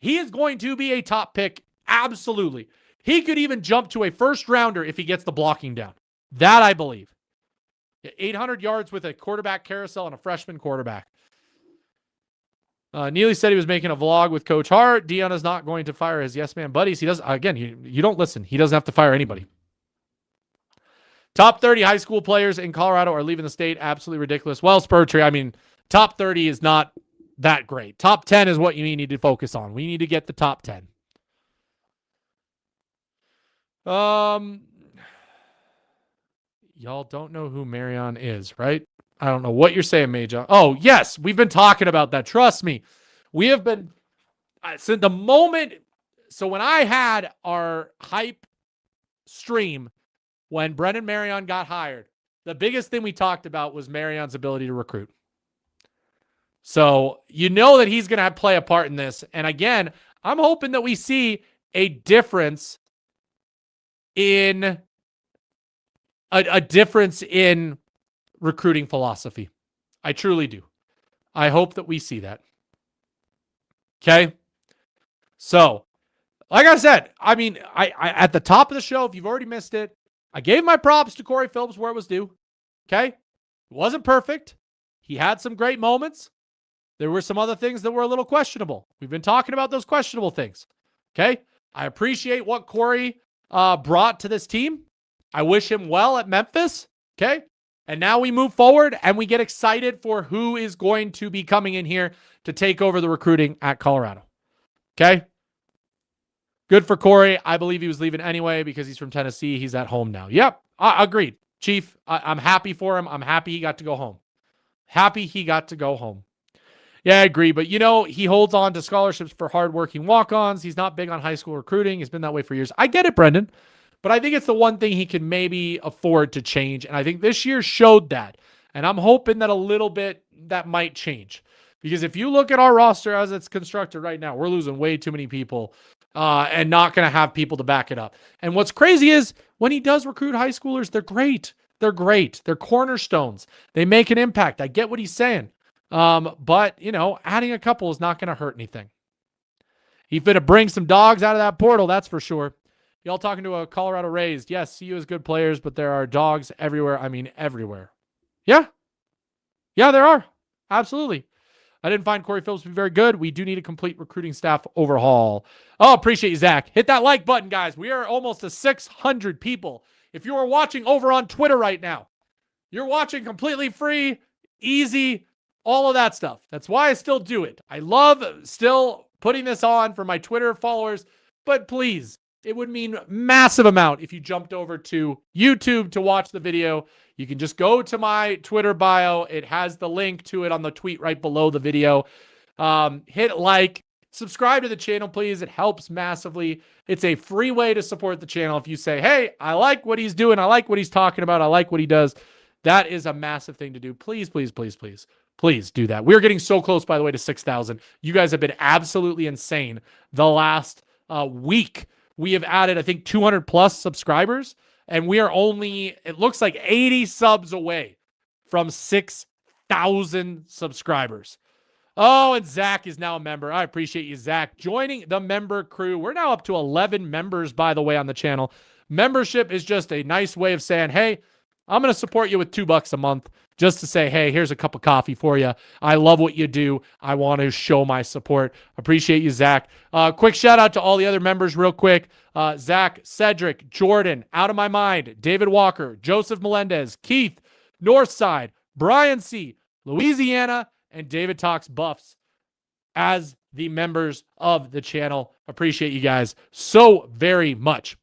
he is going to be a top pick. Absolutely. He could even jump to a first rounder if he gets the blocking down. That I believe. 800 yards with a quarterback carousel and a freshman quarterback. Neely said he was making a vlog with Coach Hart. Deion is not going to fire his yes man buddies. He does. Again, you don't listen. He doesn't have to fire anybody. Top 30 high school players in Colorado are leaving the state. Absolutely ridiculous. Well, Spurtree, I mean, top 30 is not that great. Top 10 is what you need to focus on. We need to get the top 10. Y'all don't know who Marion is, right? I don't know what you're saying, Major. Oh, yes, we've been talking about that. Trust me. We have been since the moment. So when I had our hype stream when Brennan Marion got hired, the biggest thing we talked about was Marion's ability to recruit. So you know that he's going to play a part in this. And again, I'm hoping that we see a difference in a difference in recruiting philosophy. I truly do. I hope that we see that. Okay? So, like I said, I mean, I at the top of the show, if you've already missed it, I gave my props to Corey Phillips where it was due. Okay? It wasn't perfect. He had some great moments. There were some other things that were a little questionable. We've been talking about those questionable things. Okay? I appreciate what Corey brought to this team. I wish him well at Memphis. Okay? And now we move forward and we get excited for who is going to be coming in here to take over the recruiting at Colorado. Okay? Good for Corey. I believe he was leaving anyway because he's from Tennessee. He's at home now. Yep. Agreed. Chief, I'm happy for him. I'm happy he got to go home. Yeah, I agree. But, you know, he holds on to scholarships for hardworking walk-ons. He's not big on high school recruiting. He's been that way for years. I get it, Brendan. But I think it's the one thing he can maybe afford to change. And I think this year showed that. And I'm hoping that a little bit that might change. Because if you look at our roster as it's constructed right now, we're losing way too many people and not going to have people to back it up. And what's crazy is when he does recruit high schoolers, they're great. They're great. They're cornerstones. They make an impact. I get what he's saying. But, adding a couple is not going to hurt anything. He's going to bring some dogs out of that portal, that's for sure. Y'all talking to a Colorado Raised. Yes, CU is good players, but there are dogs everywhere. I mean, everywhere. Yeah. Yeah, there are. Absolutely. I didn't find Corey Phillips to be very good. We do need a complete recruiting staff overhaul. Oh, appreciate you, Zach. Hit that like button, guys. We are almost to 600 people. If you are watching over on Twitter right now, you're watching completely free, easy, all of that stuff. That's why I still do it. I love still putting this on for my Twitter followers, but please, it would mean massive amount if you jumped over to YouTube to watch the video. You can just go to my Twitter bio. It has the link to it on the tweet right below the video. Hit like, subscribe to the channel, please. It helps massively. It's a free way to support the channel. If you say, hey, I like what he's doing. I like what he's talking about. I like what he does. That is a massive thing to do. Please, please, please, please, please do that. We're getting so close, by the way, to 6,000. You guys have been absolutely insane the last week. We have added, I think, 200 plus subscribers, and we are only, it looks like 80 subs away from 6,000 subscribers. Oh, and Zach is now a member. I appreciate you, Zach, joining the member crew. We're now up to 11 members, by the way, on the channel. Membership is just a nice way of saying, hey, I'm going to support you with $2 a month just to say, hey, here's a cup of coffee for you. I love what you do. I want to show my support. Appreciate you, Zach. Quick shout out to all the other members real quick. Zach, Cedric, Jordan, Out of My Mind, David Walker, Joseph Melendez, Keith, Northside, Brian C., Louisiana, and David Talks Buffs as the members of the channel. Appreciate you guys so very much.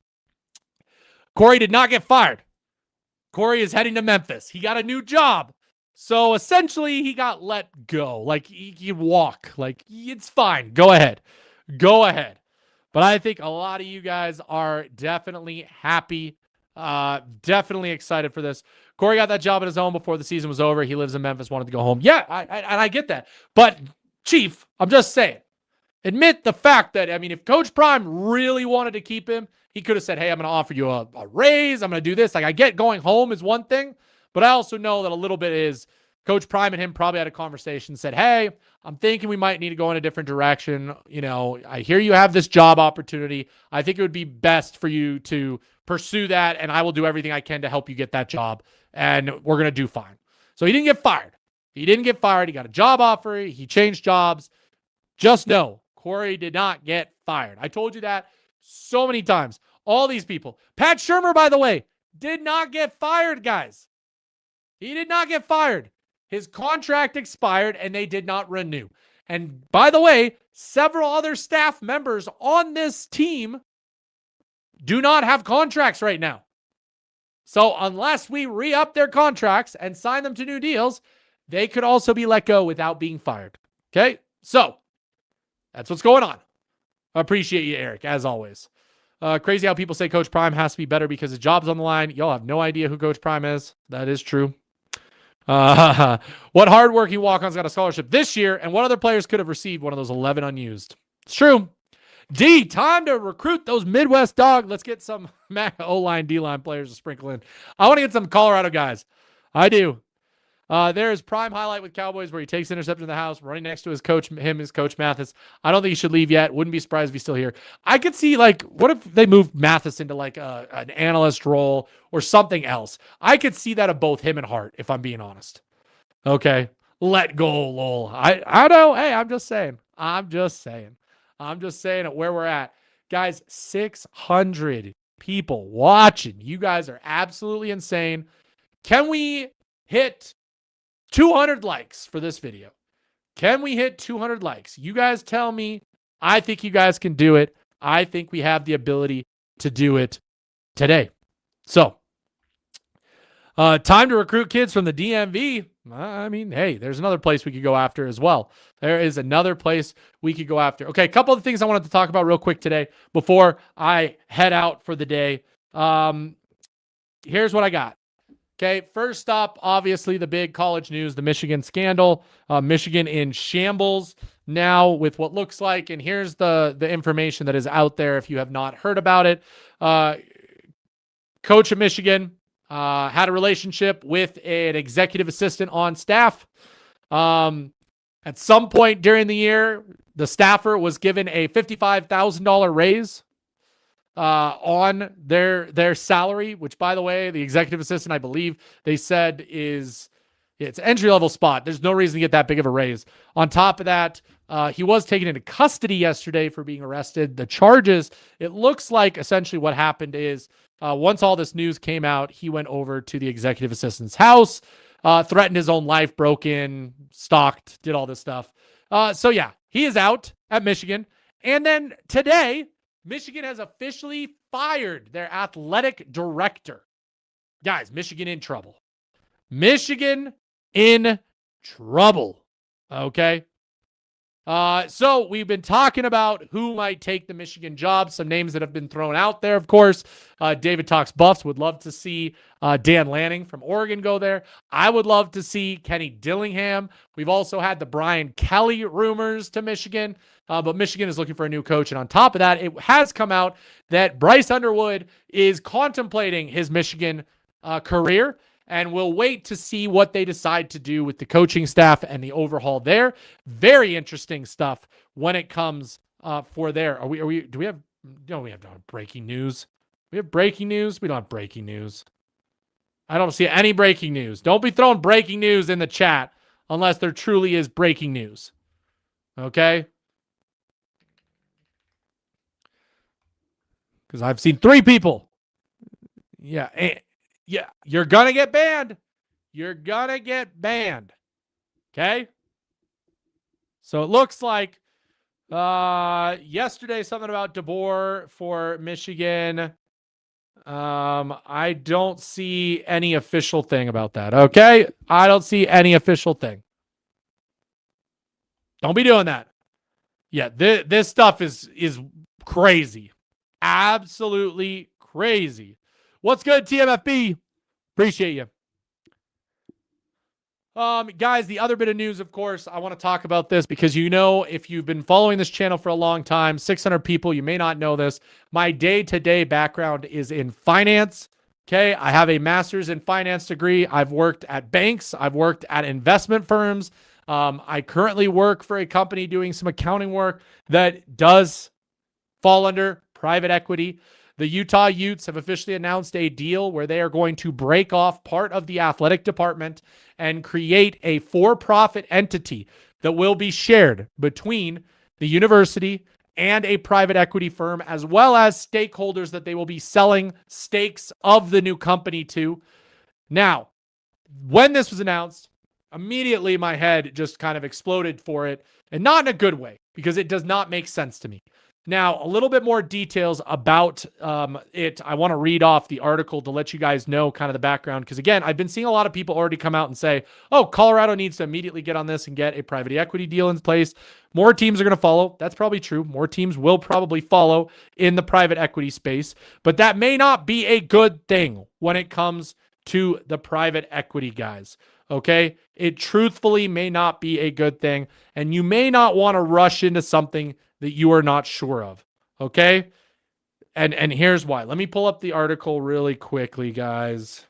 Corey did not get fired. Corey is heading to Memphis. He got a new job. So essentially, he got let go. Like, he could walk. Like, it's fine. Go ahead. Go ahead. But I think a lot of you guys are definitely happy, definitely excited for this. Corey got that job at his own before the season was over. He lives in Memphis, wanted to go home. Yeah, I get that. But, Chief, I'm just saying, admit the fact that, I mean, if Coach Prime really wanted to keep him, he could have said, hey, I'm going to offer you a raise. I'm going to do this. Like, I get going home is one thing, but I also know that a little bit is Coach Prime and him probably had a conversation, said, hey, I'm thinking we might need to go in a different direction. I hear you have this job opportunity. I think it would be best for you to pursue that, and I will do everything I can to help you get that job, and we're going to do fine. So he didn't get fired. He didn't get fired. He got a job offer. He changed jobs. Just know, Corey did not get fired. I told you that so many times. All these people. Pat Shurmur, by the way, did not get fired, guys. He did not get fired. His contract expired and they did not renew. And by the way, several other staff members on this team do not have contracts right now. So unless we re-up their contracts and sign them to new deals, they could also be let go without being fired. Okay? So that's what's going on. I appreciate you, Eric, as always. Crazy how people say Coach Prime has to be better because his job's on the line. Y'all have no idea who Coach Prime is. That is true. What hardworking walk-ons got a scholarship this year, and what other players could have received one of those 11 unused? It's true. D, time to recruit those Midwest dogs. Let's get some O-line, D-line players to sprinkle in. I want to get some Colorado guys. I do. There is prime highlight with Cowboys where he takes interception in the house, running next to his coach, his coach Mathis. I don't think he should leave yet. Wouldn't be surprised if he's still here. I could see, like, what if they moved Mathis into like an analyst role or something else? I could see that of both him and Hart, if I'm being honest. Okay. Let go, lol. I know. Hey, I'm just saying at where we're at. Guys, 600 people watching. You guys are absolutely insane. Can we hit 200 likes for this video? Can we hit 200 likes? You guys tell me. I think you guys can do it. I think we have the ability to do it today. So, time to recruit kids from the DMV. I mean, hey, there's another place we could go after as well. There is another place we could go after. Okay, a couple of things I wanted to talk about real quick today before I head out for the day. Here's what I got. Okay, first up, obviously the big college news, the Michigan scandal. Michigan in shambles now with what looks like, and here's the information that is out there if you have not heard about it. Coach of Michigan had a relationship with an executive assistant on staff. At some point during the year, the staffer was given a $55,000 raise on their salary, which, by the way, the executive assistant, I believe they said it's an entry-level spot. There's no reason to get that big of a raise. On top of that, he was taken into custody yesterday for being arrested. The charges, it looks like essentially what happened is once all this news came out, he went over to the executive assistant's house, threatened his own life, broke in, stalked, did all this stuff. So yeah, he is out at Michigan. And then today, Michigan has officially fired their athletic director. Guys, Michigan in trouble. Michigan in trouble. Okay. So we've been talking about who might take the Michigan job. Some names that have been thrown out there, of course. David Talks Buffs would love to see Dan Lanning from Oregon go there. I would love to see Kenny Dillingham. We've also had the Brian Kelly rumors to Michigan, but Michigan is looking for a new coach. And on top of that, it has come out that Bryce Underwood is contemplating his Michigan career. And we'll wait to see what they decide to do with the coaching staff and the overhaul there. Very interesting stuff when it comes for there. Do we have breaking news? We have breaking news? We don't have breaking news. I don't see any breaking news. Don't be throwing breaking news in the chat unless there truly is breaking news. Okay? Because I've seen 3 people. Yeah, you're going to get banned. You're going to get banned. Okay? So it looks like yesterday something about DeBoer for Michigan. I don't see any official thing about that. Okay? I don't see any official thing. Don't be doing that. Yeah, this stuff is crazy. Absolutely crazy. What's good, TMFB? Appreciate you. Guys, the other bit of news, of course, I want to talk about this because if you've been following this channel for a long time, 600 people, you may not know this. My day-to-day background is in finance. Okay, I have a master's in finance degree. I've worked at banks. I've worked at investment firms. I currently work for a company doing some accounting work that does fall under private equity. The Utah Utes have officially announced a deal where they are going to break off part of the athletic department and create a for-profit entity that will be shared between the university and a private equity firm, as well as stakeholders that they will be selling stakes of the new company to. Now, when this was announced, immediately my head just kind of exploded for it, and not in a good way, because it does not make sense to me. Now, a little bit more details about it. I want to read off the article to let you guys know kind of the background. Because again, I've been seeing a lot of people already come out and say, oh, Colorado needs to immediately get on this and get a private equity deal in place. More teams are going to follow. That's probably true. More teams will probably follow in the private equity space. But that may not be a good thing when it comes to the private equity guys. Okay? It truthfully may not be a good thing. And you may not want to rush into something that you are not sure of. Okay? And here's why. Let me pull up the article really quickly, guys,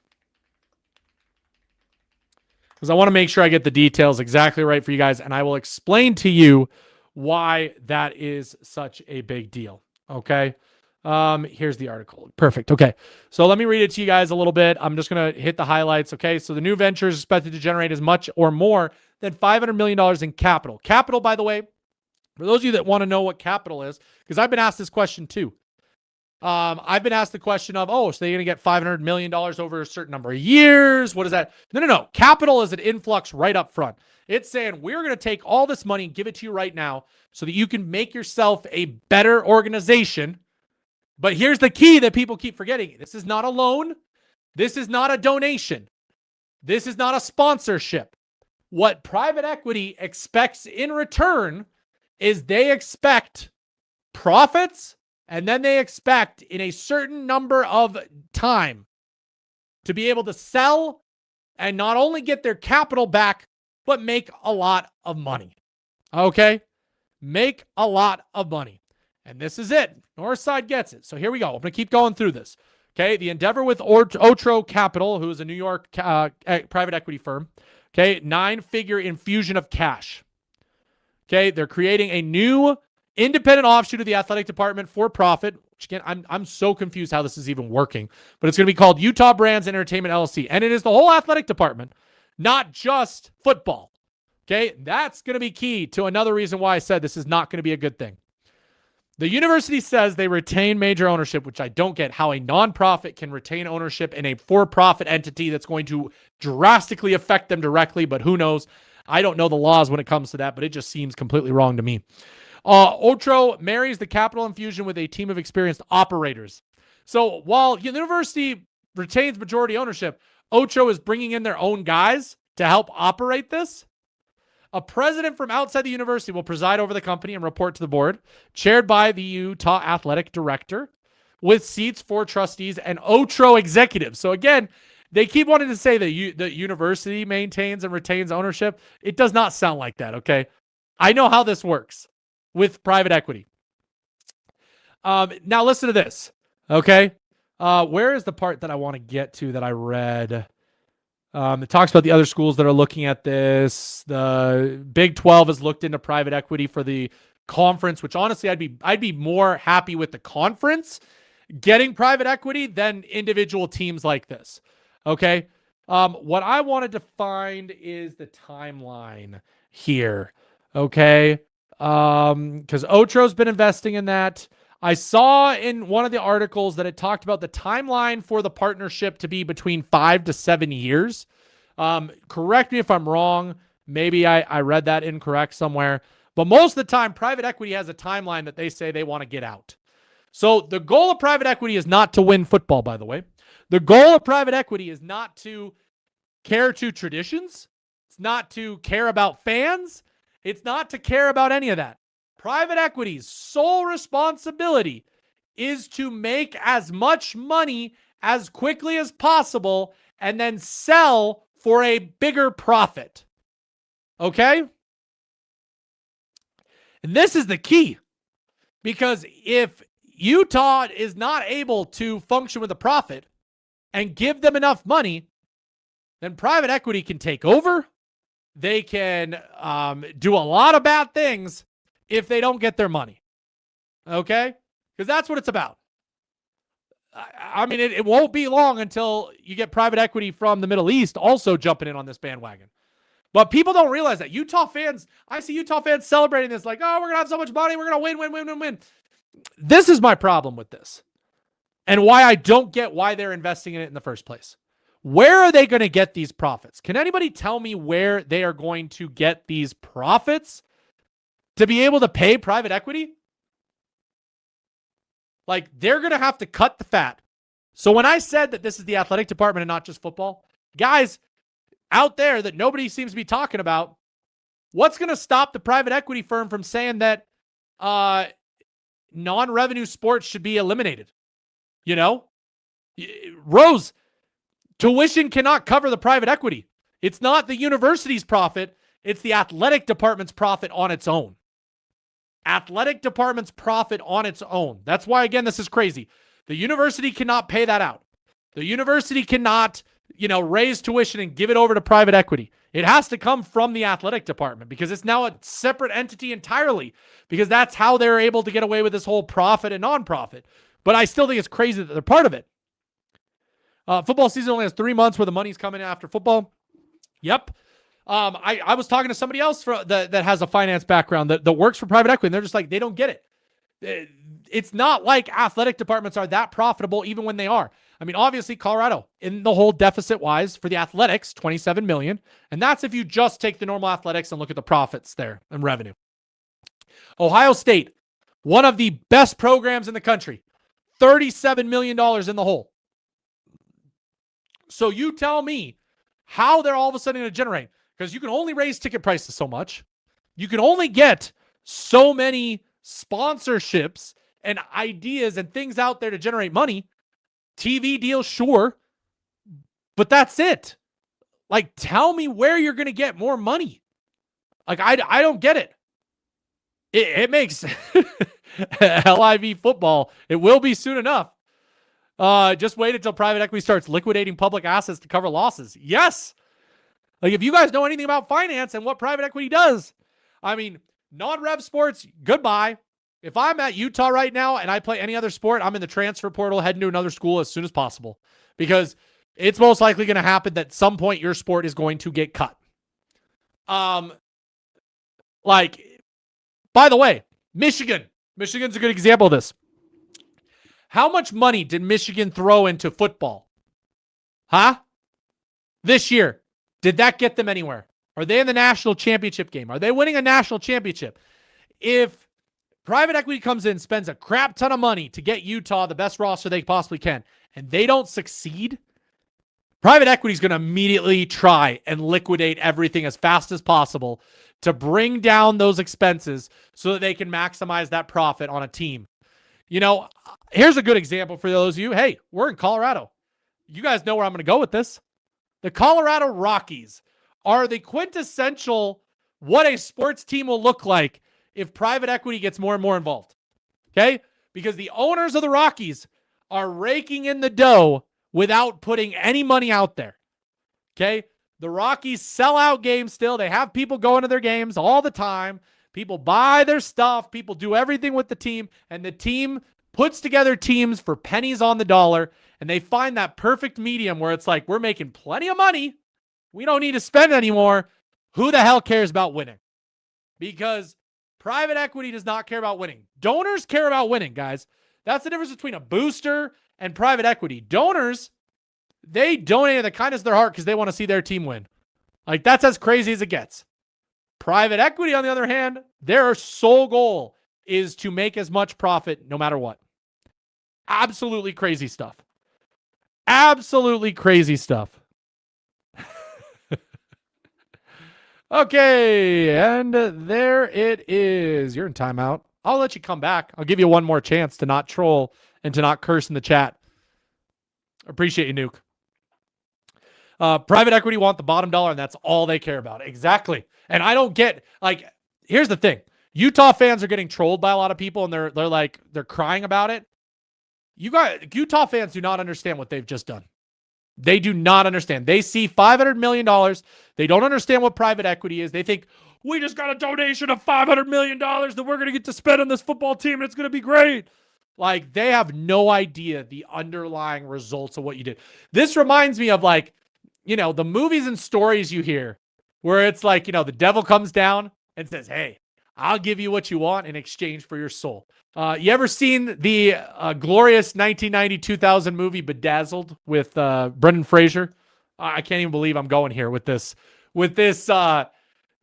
because I want to make sure I get the details exactly right for you guys, and I will explain to you why that is such a big deal. Okay? Here's the article. Perfect. Okay. So let me read it to you guys a little bit. I'm just going to hit the highlights. Okay. So the new venture is expected to generate as much or more than $500 million in capital. Capital, by the way, for those of you that want to know what capital is, because I've been asked this question too. I've been asked the question of, so they're going to get $500 million over a certain number of years. What is that? No. Capital is an influx right up front. It's saying we're going to take all this money and give it to you right now so that you can make yourself a better organization. But here's the key that people keep forgetting. This is not a loan. This is not a donation. This is not a sponsorship. What private equity expects in return is they expect profits, and then they expect in a certain number of time to be able to sell and not only get their capital back, but make a lot of money. Okay? Make a lot of money. And this is it. Northside gets it. So here we go. I'm going to keep going through this. Okay? The endeavor with Otro Capital, who is a New York private equity firm. Okay? 9-figure infusion of cash. Okay, they're creating a new independent offshoot of the athletic department for profit. Which again, I'm so confused how this is even working. But it's going to be called Utah Brands Entertainment LLC, and it is the whole athletic department, not just football. Okay, that's going to be key to another reason why I said this is not going to be a good thing. The university says they retain major ownership, which I don't get how a nonprofit can retain ownership in a for-profit entity that's going to drastically affect them directly, but who knows? I don't know the laws when it comes to that, but it just seems completely wrong to me. Otro marries the capital infusion with a team of experienced operators. So while the university retains majority ownership, Otro is bringing in their own guys to help operate this. A president from outside the university will preside over the company and report to the board, chaired by the Utah athletic director, with seats for trustees and Otro executives. So again, they keep wanting to say that the university maintains and retains ownership. It does not sound like that, okay? I know how this works with private equity. Now listen to this, okay? Where is the part that I want to get to that I read? It talks about the other schools that are looking at this. The Big 12 has looked into private equity for the conference, which honestly I'd be more happy with the conference getting private equity than individual teams like this. Okay. What I wanted to find is the timeline here. Okay. Because Otro's been investing in that. I saw in one of the articles that it talked about the timeline for the partnership to be between 5 to 7 years. Correct me if I'm wrong. Maybe I read that incorrect somewhere. But most of the time, private equity has a timeline that they say they want to get out. So the goal of private equity is not to win football, by the way. The goal of private equity is not to care to traditions. It's not to care about fans. It's not to care about any of that. Private equity's sole responsibility is to make as much money as quickly as possible and then sell for a bigger profit. Okay? And this is the key. Because if Utah is not able to function with a profit and give them enough money, then private equity can take over. They can do a lot of bad things if they don't get their money. Okay? Because that's what it's about. I mean, it won't be long until you get private equity from the Middle East also jumping in on this bandwagon. But people don't realize that. Utah fans, I see Utah fans celebrating this like, oh, we're going to have so much money. We're going to win. This is my problem with this. And why I don't get why they're investing in it in the first place. Where are they going to get these profits? Can anybody tell me where they are going to get these profits to be able to pay private equity? Like, they're going to have to cut the fat. So when I said that this is the athletic department and not just football, guys out there that nobody seems to be talking about, what's going to stop the private equity firm from saying that non-revenue sports should be eliminated? You know? Rose, tuition cannot cover the private equity. It's not the university's profit. It's the athletic department's profit on its own. Athletic department's profit on its own. That's why, again, this is crazy. The university cannot pay that out. The university cannot, raise tuition and give it over to private equity. It has to come from the athletic department because it's now a separate entity entirely, because that's how they're able to get away with this whole profit and non-profit. But I still think it's crazy that they're part of it. Football season only has 3 months where the money's coming after football. Yep. I was talking to somebody else that has a finance background that works for private equity, and they're just like, they don't get it. It's not like athletic departments are that profitable even when they are. I mean, obviously, Colorado, in the whole deficit-wise for the athletics, $27 million, and that's if you just take the normal athletics and look at the profits there and revenue. Ohio State, one of the best programs in the country, $37 million in the hole. So you tell me how they're all of a sudden going to generate, because you can only raise ticket prices so much. You can only get so many sponsorships and ideas and things out there to generate money. TV deals, sure, but that's it. Like, tell me where you're going to get more money. Like, I don't get it. It makes LIV football. It will be soon enough. Just wait until private equity starts liquidating public assets to cover losses. Yes. Like, if you guys know anything about finance and what private equity does, I mean, Non-rev sports, goodbye. If I'm at Utah right now and I play any other sport, I'm in the transfer portal heading to another school as soon as possible because it's most likely going to happen that at some point your sport is going to get cut. Like, by the way, Michigan's a good example of this. How much money did Michigan throw into football? Huh? This year. Did that get them anywhere? Are they in the national championship game? Are they winning a national championship? If private equity comes in, spends a crap ton of money to get Utah the best roster they possibly can, and they don't succeed, private equity is going to immediately try and liquidate everything as fast as possible to bring down those expenses so that they can maximize that profit on a team. You know, here's a good example for those of you. Hey, we're in Colorado. You guys know where I'm going to go with this. The Colorado Rockies are the quintessential what a sports team will look like if private equity gets more and more involved. Okay? Because the owners of the Rockies are raking in the dough without putting any money out there. Okay? The Rockies sell out games still. They have people going to their games all the time. People buy their stuff. People do everything with the team. And the team puts together teams for pennies on the dollar. And they find that perfect medium where it's like, we're making plenty of money. We don't need to spend anymore. Who the hell cares about winning? Because private equity does not care about winning. Donors care about winning, guys. That's the difference between a booster and private equity. Donors, they donate in the kindness of their heart because they want to see their team win. Like, that's as crazy as it gets. Private equity, on the other hand, their sole goal is to make as much profit no matter what. Absolutely crazy stuff. Absolutely crazy stuff. Okay, and there it is. You're in timeout. I'll let you come back. I'll give you one more chance to not troll and to not curse in the chat. Appreciate you, Nuke. Private equity want the bottom dollar, and that's all they care about. Exactly. And I don't get, like, here's the thing. Utah fans are getting trolled by a lot of people, and they're crying about it. Utah fans do not understand what they've just done. They do not understand. They see $500 million. They don't understand what private equity is. They think, we just got a donation of $500 million that we're going to get to spend on this football team, and it's going to be great. Like, they have no idea the underlying results of what you did. This reminds me of, like, you know, the movies and stories you hear where it's like, you know, the devil comes down and says, hey, I'll give you what you want in exchange for your soul. You ever seen the glorious 1990-2000 movie Bedazzled with Brendan Fraser? I can't even believe I'm going here with this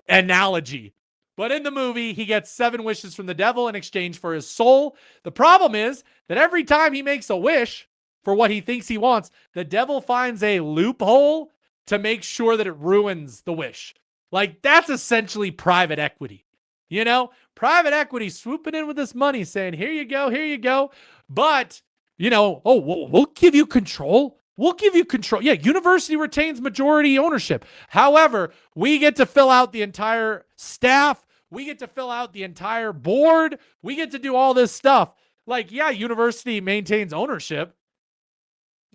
analogy. But in the movie, he gets 7 wishes from the devil in exchange for his soul. The problem is that every time he makes a wish for what he thinks he wants, the devil finds a loophole to make sure that it ruins the wish. Like, that's essentially private equity. You know, private equity swooping in with this money saying, here you go. But, you know, we'll give you control. We'll give you control. Yeah, university retains majority ownership. However, we get to fill out the entire staff. We get to fill out the entire board. We get to do all this stuff. Like, yeah, university maintains ownership.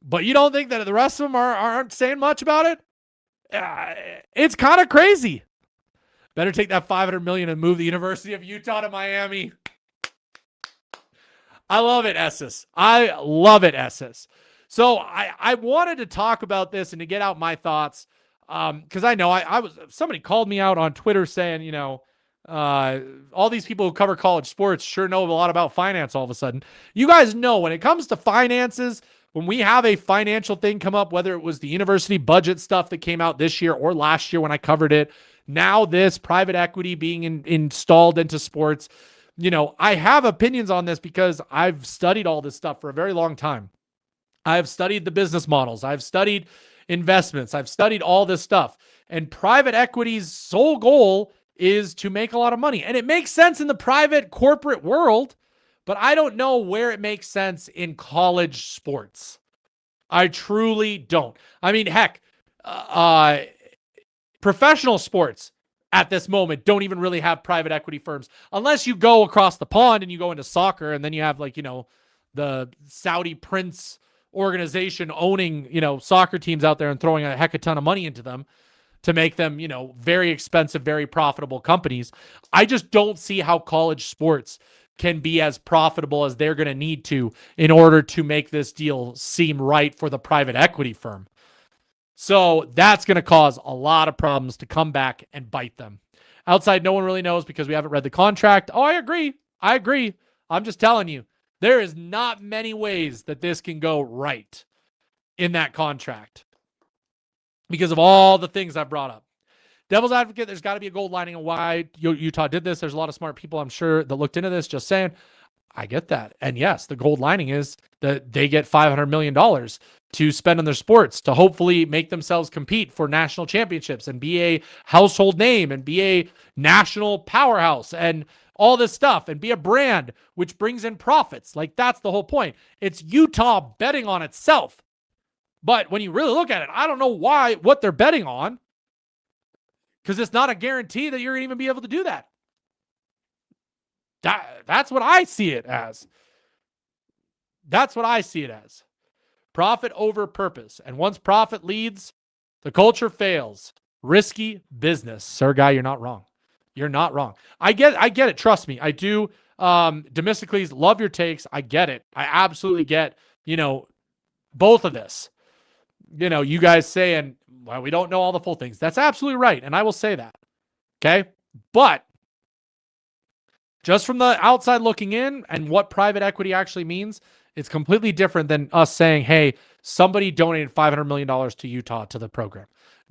But you don't think that the rest of them aren't saying much about it? It's kind of crazy. Better take that $500 million and move the University of Utah to Miami. I love it, Esses. I love it, Esses. So I wanted to talk about this and to get out my thoughts because I know somebody called me out on Twitter saying, you know, all these people who cover college sports sure know a lot about finance all of a sudden. You guys know when it comes to finances, when we have a financial thing come up, whether it was the university budget stuff that came out this year or last year when I covered it, now this private equity being installed into sports, you know, I have opinions on this because I've studied all this stuff for a very long time. I've studied the business models. I've studied investments. I've studied all this stuff. And private equity's sole goal is to make a lot of money. And it makes sense in the private corporate world, but I don't know where it makes sense in college sports. I truly don't. I mean, heck, professional sports at this moment don't even really have private equity firms unless you go across the pond and you go into soccer and then you have, like, you know, the Saudi Prince organization owning, you know, soccer teams out there and throwing a heck of a ton of money into them. to make them, very expensive, very profitable companies. I just don't see how college sports can be as profitable as they're going to need to in order to make this deal seem right for the private equity firm. So that's going to cause a lot of problems to come back and bite them. Outside, no one really knows because we haven't read the contract. Oh, I agree. I'm just telling you, there is not many ways that this can go right in that contract because of all the things I've brought up. Devil's advocate, there's got to be a gold lining on why Utah did this. There's a lot of smart people, I'm sure, that looked into this. Just saying, I get that. And yes, the gold lining is that they get $500 million to spend on their sports to hopefully make themselves compete for national championships and be a household name and be a national powerhouse and all this stuff and be a brand which brings in profits. Like, that's the whole point. It's Utah betting on itself. But when you really look at it, I don't know what they're betting on, because it's not a guarantee that you're going to even be able to do that. That's what I see it as. Profit over purpose. And once profit leads, the culture fails. Risky business. Sir Guy, you're not wrong. I get it. Trust me. I do. Demistocles, love your takes. I get it. I absolutely get, both of this. You guys saying, well, we don't know all the full things. That's absolutely right. And I will say that. Okay. But just from the outside looking in and what private equity actually means, it's completely different than us saying, hey, somebody donated $500 million to Utah to the program.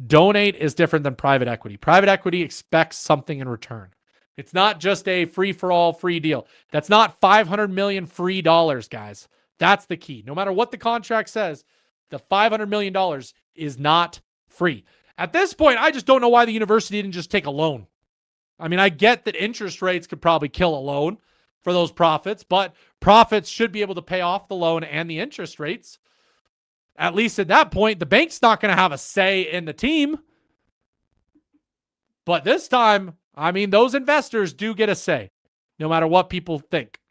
Donate is different than private equity. Private equity expects something in return. It's not just a free-for-all free deal. That's not $500 million free dollars, guys. That's the key. No matter what the contract says, the $500 million is not free. At this point, I just don't know why the university didn't just take a loan. I mean, I get that interest rates could probably kill a loan for those profits, but profits should be able to pay off the loan and the interest rates. At least at that point, the bank's not going to have a say in the team. But this time, I mean, those investors do get a say, no matter what people think.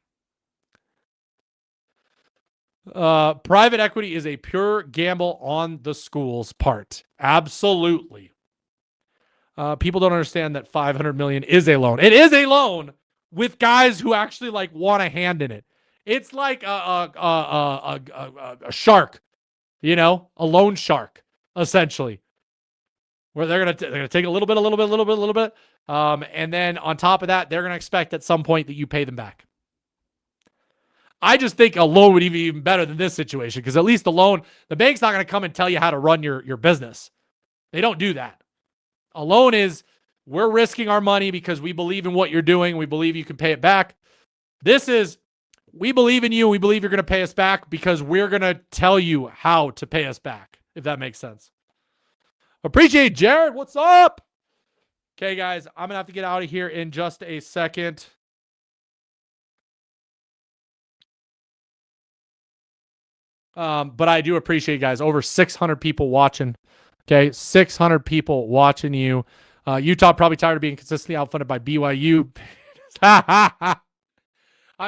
Private equity is a pure gamble on the school's part. Absolutely. People don't understand that $500 million is a loan. It is a loan with guys who actually want a hand in it. It's like a shark, a loan shark, essentially, where they're gonna take a little bit, and then on top of that, they're gonna expect at some point that you pay them back. I just think a loan would be even better than this situation, because at least the loan, the bank's not going to come and tell you how to run your business. They don't do that. A loan is, we're risking our money because we believe in what you're doing. We believe you can pay it back. This is, we believe in you. We believe you're going to pay us back because we're going to tell you how to pay us back, if that makes sense. Appreciate Jared. What's up? Okay, guys, I'm going to have to get out of here in just a second. But I do appreciate you guys. Over 600 people watching. Okay, 600 people watching you. Utah probably tired of being consistently outfunded by BYU. I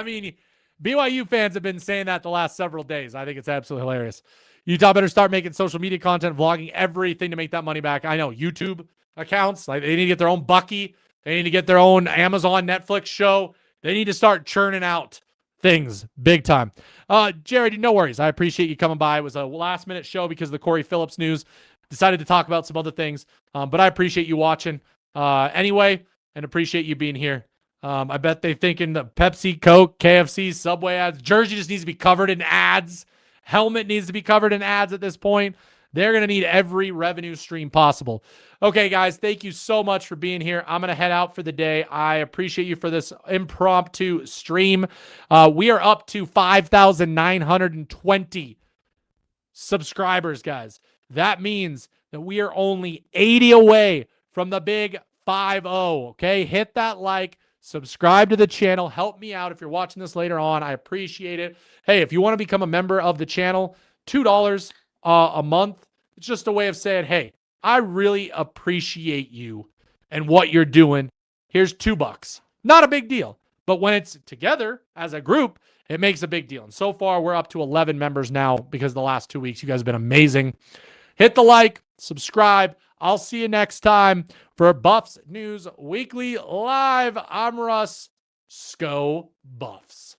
mean, BYU fans have been saying that the last several days. I think it's absolutely hilarious. Utah better start making social media content, vlogging everything to make that money back. I know, YouTube accounts. They need to get their own Bucky. They need to get their own Amazon, Netflix show. They need to start churning out things big time. Jared, no worries. I appreciate you coming by. It was a last-minute show because of the Corey Phillips news. Decided to talk about some other things, but I appreciate you watching anyway, and appreciate you being here. I bet they're thinking the Pepsi, Coke, KFC, Subway ads. Jersey just needs to be covered in ads. Helmet needs to be covered in ads at this point. They're going to need every revenue stream possible. Okay, guys, thank you so much for being here. I'm going to head out for the day. I appreciate you for this impromptu stream. We are up to 5,920 subscribers, guys. That means that we are only 80 away from the big 5-0, okay? Hit that like, subscribe to the channel. Help me out if you're watching this later on. I appreciate it. Hey, if you want to become a member of the channel, $2 a month. It's just a way of saying, hey, I really appreciate you and what you're doing. Here's $2. Not a big deal. But when it's together as a group, it makes a big deal. And so far, we're up to 11 members now because the last 2 weeks, you guys have been amazing. Hit the like, subscribe. I'll see you next time for Buffs News Weekly Live. I'm Russ. Sco Buffs.